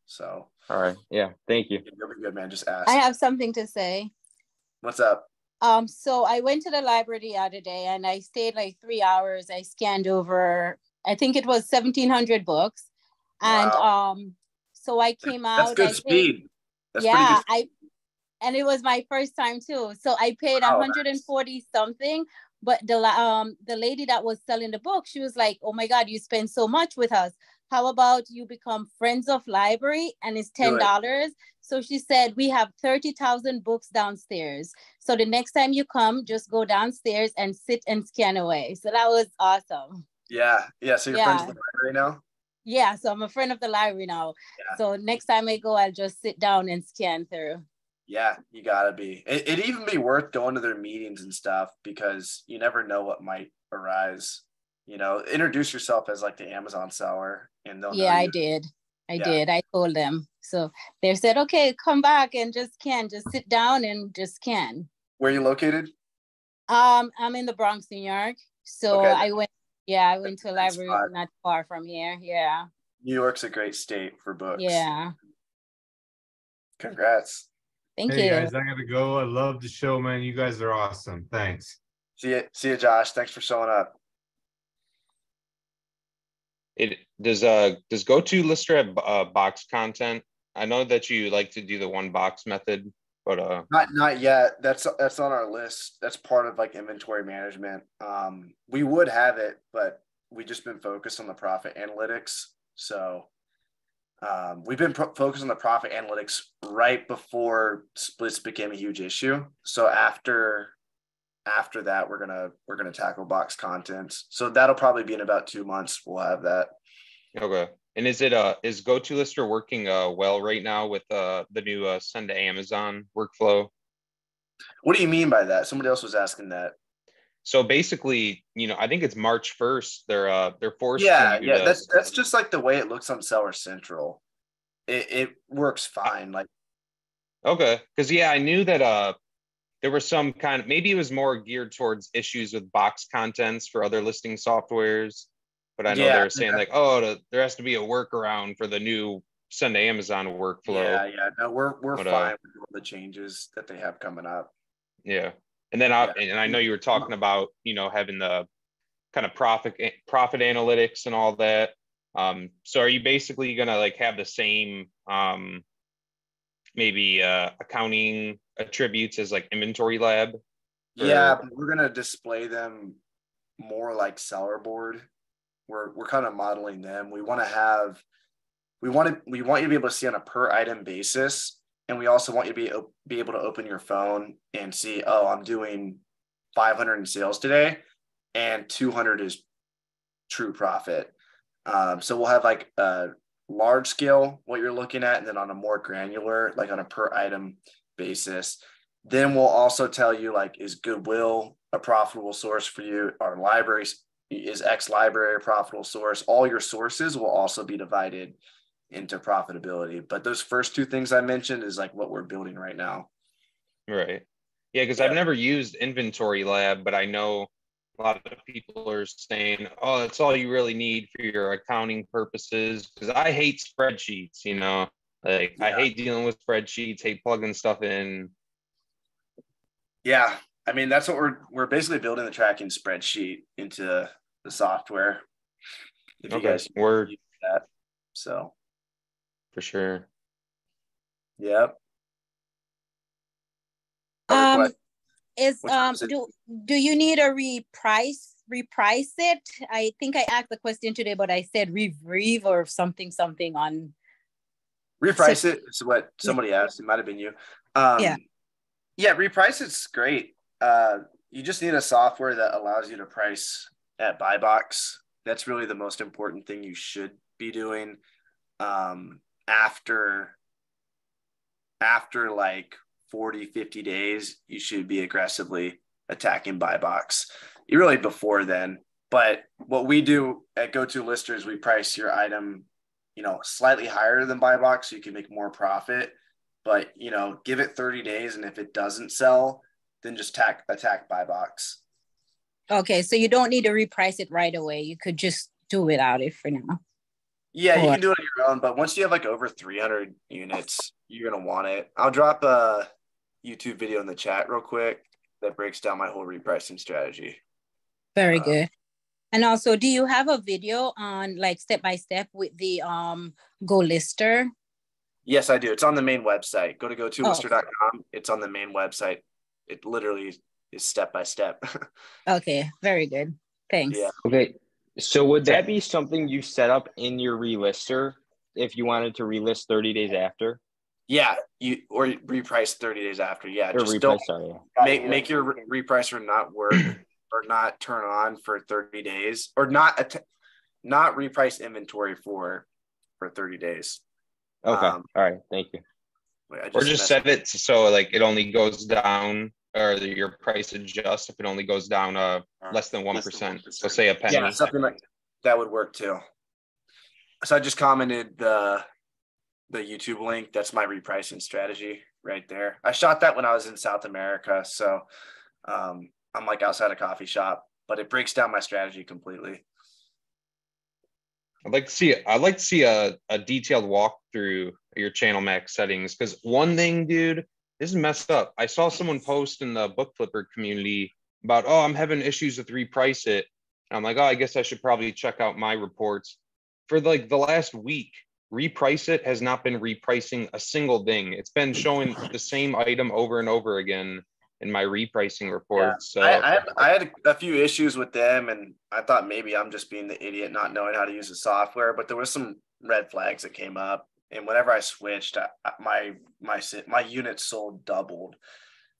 So. All right. Yeah. Thank you. You'll be good, man. Just ask. I have something to say. What's up? So I went to the library the other day and I stayed like 3 hours. I scanned over, I think it was 1,700 books. And so I came out. That's good speed. That's pretty good. And it was my first time too. So I paid 140 something. But the lady that was selling the book, she was like, oh my God, you spend so much with us. How about you become friends of library and it's $10? So she said, we have 30,000 books downstairs. So the next time you come, just go downstairs and sit and scan away. So that was awesome. Yeah. So you're friends with the library now? Yeah. So I'm a friend of the library now. Yeah. So next time I go, I'll just sit down and scan through. Yeah, you gotta be. It'd even be worth going to their meetings and stuff, because you never know what might arise. Introduce yourself as like the Amazon seller, and they'll know you. I did. I told them. So they said, okay, come back and just sit down and just scan. Where are you located? I'm in the Bronx, New York. So I went to a library not far from here. Yeah. New York's a great state for books. Yeah. Congrats. Thank you. Hey guys, I gotta go. I love the show, man. You guys are awesome. Thanks. See you, Josh. Thanks for showing up. Does GoToLister have box content? I know that you like to do the one box method, but not yet. That's on our list. That's part of like inventory management. We would have it, but we just been focused on the profit analytics. So we've been focused on the profit analytics right before splits became a huge issue. So after that, we're gonna tackle box content. So that'll probably be in about 2 months. We'll have that. Okay. And is GoToLister working well right now with the new send to Amazon workflow? What do you mean by that? Somebody else was asking that. So basically, I think it's March 1st. They're forced. Yeah. That's just like the way it looks on Seller Central. It works fine. Like. Okay, because I knew that there was some kind of, maybe it was more geared towards issues with box contents for other listing softwares, but I know they were saying like, there has to be a workaround for the new send to Amazon workflow. Yeah. No, we're fine with all the changes that they have coming up. Yeah. And then I know you were talking about, having the kind of profit analytics and all that. So are you basically going to like have the same maybe accounting attributes as like inventory lab? Yeah, but we're going to display them more like seller board. We're kind of modeling them. We want you to be able to see on a per item basis. And we also want you to be able to open your phone and see, I'm doing 500 in sales today and 200 is true profit. So we'll have like a large scale, what you're looking at, and then on a more granular, like on a per item basis. Then we'll also tell you, like, is Goodwill a profitable source for you? Our libraries, is X library a profitable source? All your sources will also be divided into profitability. But those first two things I mentioned is like what we're building right now. Right. Yeah, because I've never used Inventory Lab, but I know a lot of people are saying, that's all you really need for your accounting purposes. Because I hate spreadsheets, I hate dealing with spreadsheets, hate plugging stuff in. Yeah. I mean, that's what we're basically building the tracking spreadsheet into the software. If you guys use that. So. For sure. Yep. Do you need a reprice it? I think I asked the question today, but I said reprieve or something on reprice it. It's what somebody asked. It might have been you. Reprice it's great. You just need a software that allows you to price at buy box. That's really the most important thing you should be doing. After like 40, 50 days, you should be aggressively attacking buy box. You really before then. But what we do at GoToLister is we price your item, slightly higher than buy box so you can make more profit. But, give it 30 days. And if it doesn't sell, then just attack buy box. Okay. So you don't need to reprice it right away. You could just do without it for now. Yeah, you can do it on your own. But once you have like over 300 units, you're going to want it. I'll drop a YouTube video in the chat real quick that breaks down my whole repricing strategy. Very good. And also, do you have a video on like step-by-step with the GoLister? Yes, I do. It's on the main website. Go to gotolister.com. It's on the main website. It literally is step-by-step. Okay, very good. Thanks. Yeah. Okay. So would that be something you set up in your relister if you wanted to relist 30 days after? Yeah, or reprice 30 days after. Yeah, or just don't make your repricer not work or not turn on for 30 days or not reprice inventory for 30 days. Okay. All right. Thank you. Or just set it so like it only goes down, or your price adjusts if it only goes down less than 1%. So say a penny. Yeah, something like that would work too. So I just commented the YouTube link. That's my repricing strategy right there. I shot that when I was in South America. So I'm like outside a coffee shop, but it breaks down my strategy completely. I'd like to see a detailed walkthrough of your channel max settings. Because one thing, dude, this is messed up. I saw someone post in the book flipper community about, I'm having issues with reprice it. And I'm like, I guess I should probably check out my reports. For like the last week, reprice it has not been repricing a single thing. It's been showing the same item over and over again in my repricing reports. Yeah. So I had a few issues with them, and I thought maybe I'm just being the idiot not knowing how to use the software, but there was some red flags that came up. And whenever I switched, my units sold doubled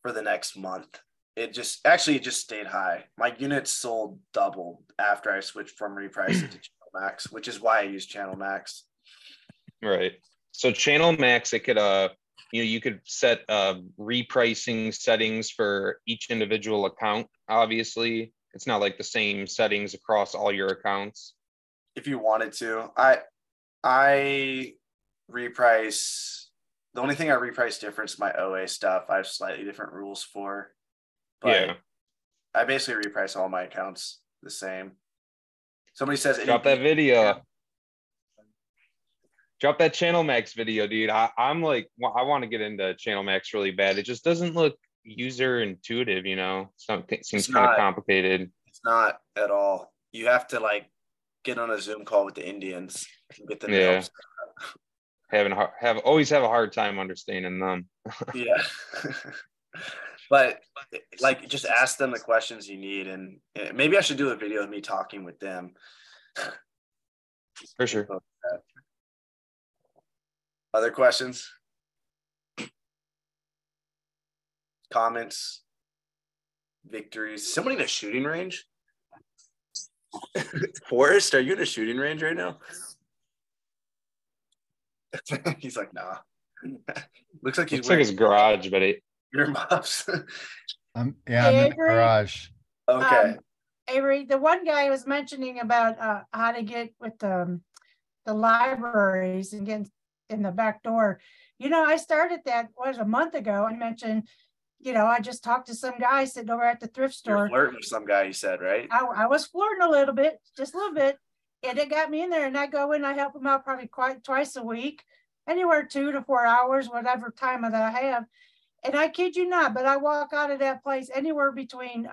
for the next month. It just stayed high. My units sold doubled after I switched from repricing to Channel Max, which is why I use Channel Max. Right. So Channel Max, it could you could set repricing settings for each individual account. Obviously, it's not like the same settings across all your accounts. If you wanted to, I reprice. The only thing I reprice different is my OA stuff. I have slightly different rules for, but yeah. I basically reprice all my accounts the same. Somebody says drop that video. Drop that Channel Max video, dude. I'm like, I want to get into Channel Max really bad. It just doesn't look user intuitive, seems kind of complicated. It's not at all. You have to like get on a Zoom call with the Indians and get them to help. Always have a hard time understanding them. Yeah. But like, just ask them the questions you need, and maybe I should do a video of me talking with them. For sure. Other questions? Comments? Victories? Somebody in a shooting range? Forrest, are you in a shooting range right now? He's like, nah. Looks like he's like his garage, but earmuffs. I'm in the garage. Okay. Avery, the one guy was mentioning about how to get with the libraries and get in the back door. I started that a month ago and mentioned, I just talked to some guy sitting over at the thrift store. You're flirting with some guy, you said, right? I was flirting a little bit, just a little bit. And it got me in there, and I go in, I help him out probably twice a week, anywhere 2 to 4 hours, whatever time that I have. And I kid you not, but I walk out of that place anywhere between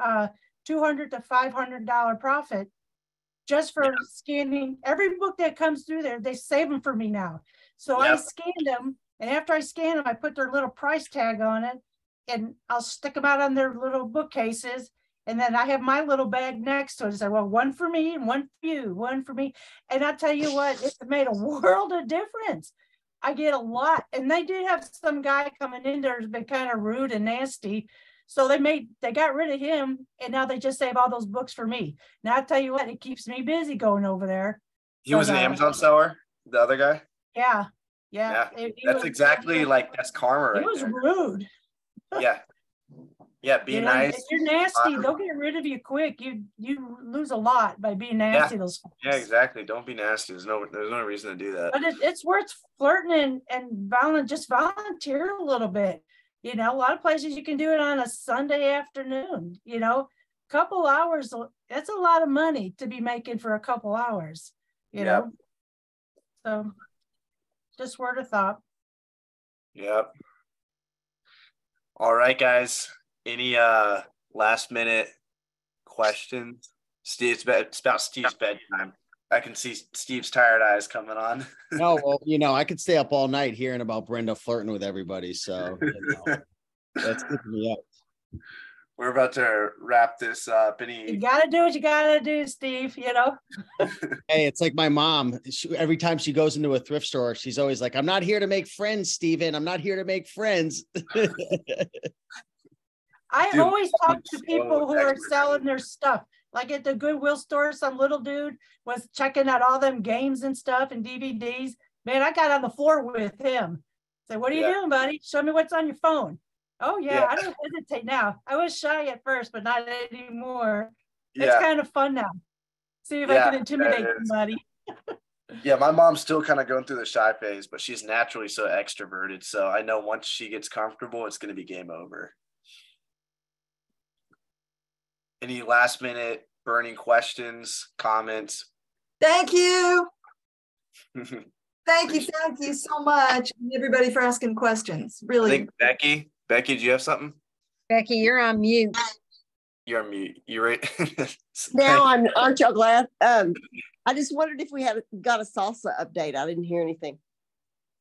$200 to $500 profit just for scanning every book that comes through there. They save them for me now. So I scanned them And after I scan them, I put their little price tag on it, and I'll stick them out on their little bookcases. And then I have my little bag next to it. I say, well, one for me and one for you, one for me. And I'll tell you what, it made a world of difference. I get a lot. And they did have some guy coming in there who's been kind of rude and nasty. So they got rid of him, and now they just save all those books for me. Now I tell you what, it keeps me busy going over there. He was an Amazon seller, the other guy? Yeah. That's exactly like, that's karma right there. It was there. rude. Yeah, be nice. If you're nasty, they'll get rid of you quick. You lose a lot by being nasty. Those folks. Yeah, exactly. Don't be nasty. There's no reason to do that. But it's worth flirting and just volunteer a little bit. You know, a lot of places you can do it on a Sunday afternoon. You know, a couple hours. That's a lot of money to be making for a couple hours. You know, so just word of thought. Yep. All right, guys. Any last minute questions? Steve, it's about Steve's bedtime. I can see Steve's tired eyes coming on. No, well, you know, I could stay up all night hearing about Brenda flirting with everybody. So that's keeping me up. We're about to wrap this up. You gotta do what you gotta do, Steve, you know. Hey, it's like my mom. Every time she goes into a thrift store, she's always like, I'm not here to make friends, Steven. I'm not here to make friends. I always talk to people who are selling their stuff. Like at the Goodwill store, some little dude was checking out all them games and stuff and DVDs. Man, I got on the floor with him. Say, what are you doing, buddy? Show me what's on your phone. Oh, yeah, I don't hesitate now. I was shy at first, but not anymore. It's kind of fun now. See if I can intimidate somebody. Yeah, my mom's still kind of going through the shy phase, but she's naturally so extroverted. So I know once she gets comfortable, it's going to be game over. Any last minute burning questions, comments? Thank you. Thank you so much, everybody, for asking questions. Really. I think Becky, do you have something? Becky, you're on mute. You're on mute. You're right. Now aren't y'all glad? I just wondered if we got a salsa update. I didn't hear anything.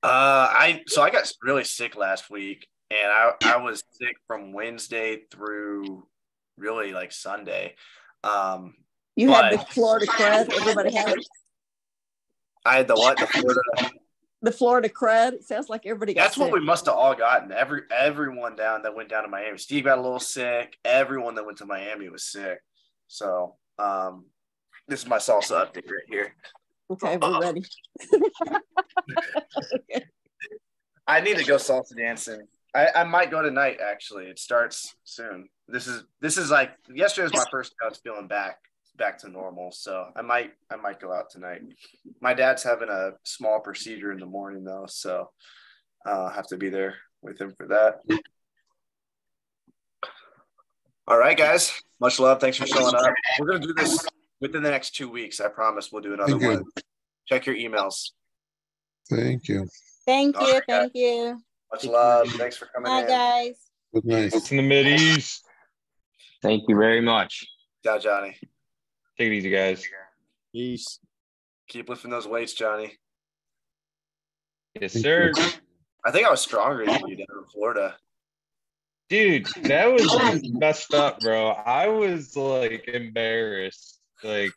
I got really sick last week, and I was sick from Wednesday through really like Sunday. You had the Florida crud. Everybody had it. I had the what? The Florida crud. It sounds like everybody got That's sick. what we must have all gotten. Everyone that went down to Miami. Steve got a little sick. Everyone that went to Miami was sick. So this is my salsa update right here. Okay, we're ready. Okay. I need to go salsa dancing. I might go tonight, actually. It starts soon. This is like yesterday was my first day I was feeling back to normal. So I might go out tonight. My dad's having a small procedure in the morning though, so I'll have to be there with him for that. All right, guys. Much love. Thanks for showing up. We're gonna do this within the next 2 weeks. I promise we'll do another one. Check your emails. Thank you. Thank you. Thank you. Much love. Thanks for coming in. Bye, guys. Good night. It's in the Mideast. Thank you very much. Ciao, Johnny. Take it easy, guys. Peace. Keep lifting those weights, Johnny. Yes, sir. I think I was stronger than you down in Florida. Dude, that was messed up, bro. I was like embarrassed. Like,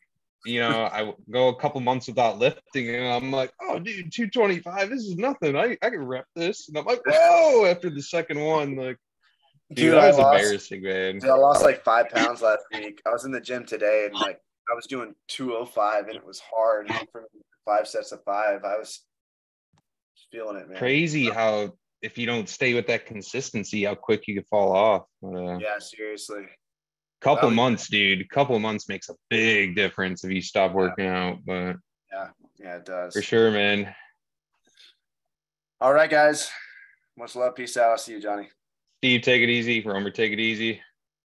you know, I go a couple months without lifting, and I'm like, oh, dude, 225, this is nothing. I can rep this. And I'm like, whoa, after the second one, like, dude, that was embarrassing, man. Dude, I lost like 5 pounds last week. I was in the gym today, and like I was doing 205, and it was hard for 5 sets of 5. I was feeling it, man. Crazy how if you don't stay with that consistency, how quick you could fall off. Yeah, seriously. Couple months, dude. Couple months makes a big difference if you stop working out. But yeah, it does. For sure, man. All right, guys. Much love. Peace out. I'll see you, Johnny. Steve, take it easy. Romer, take it easy.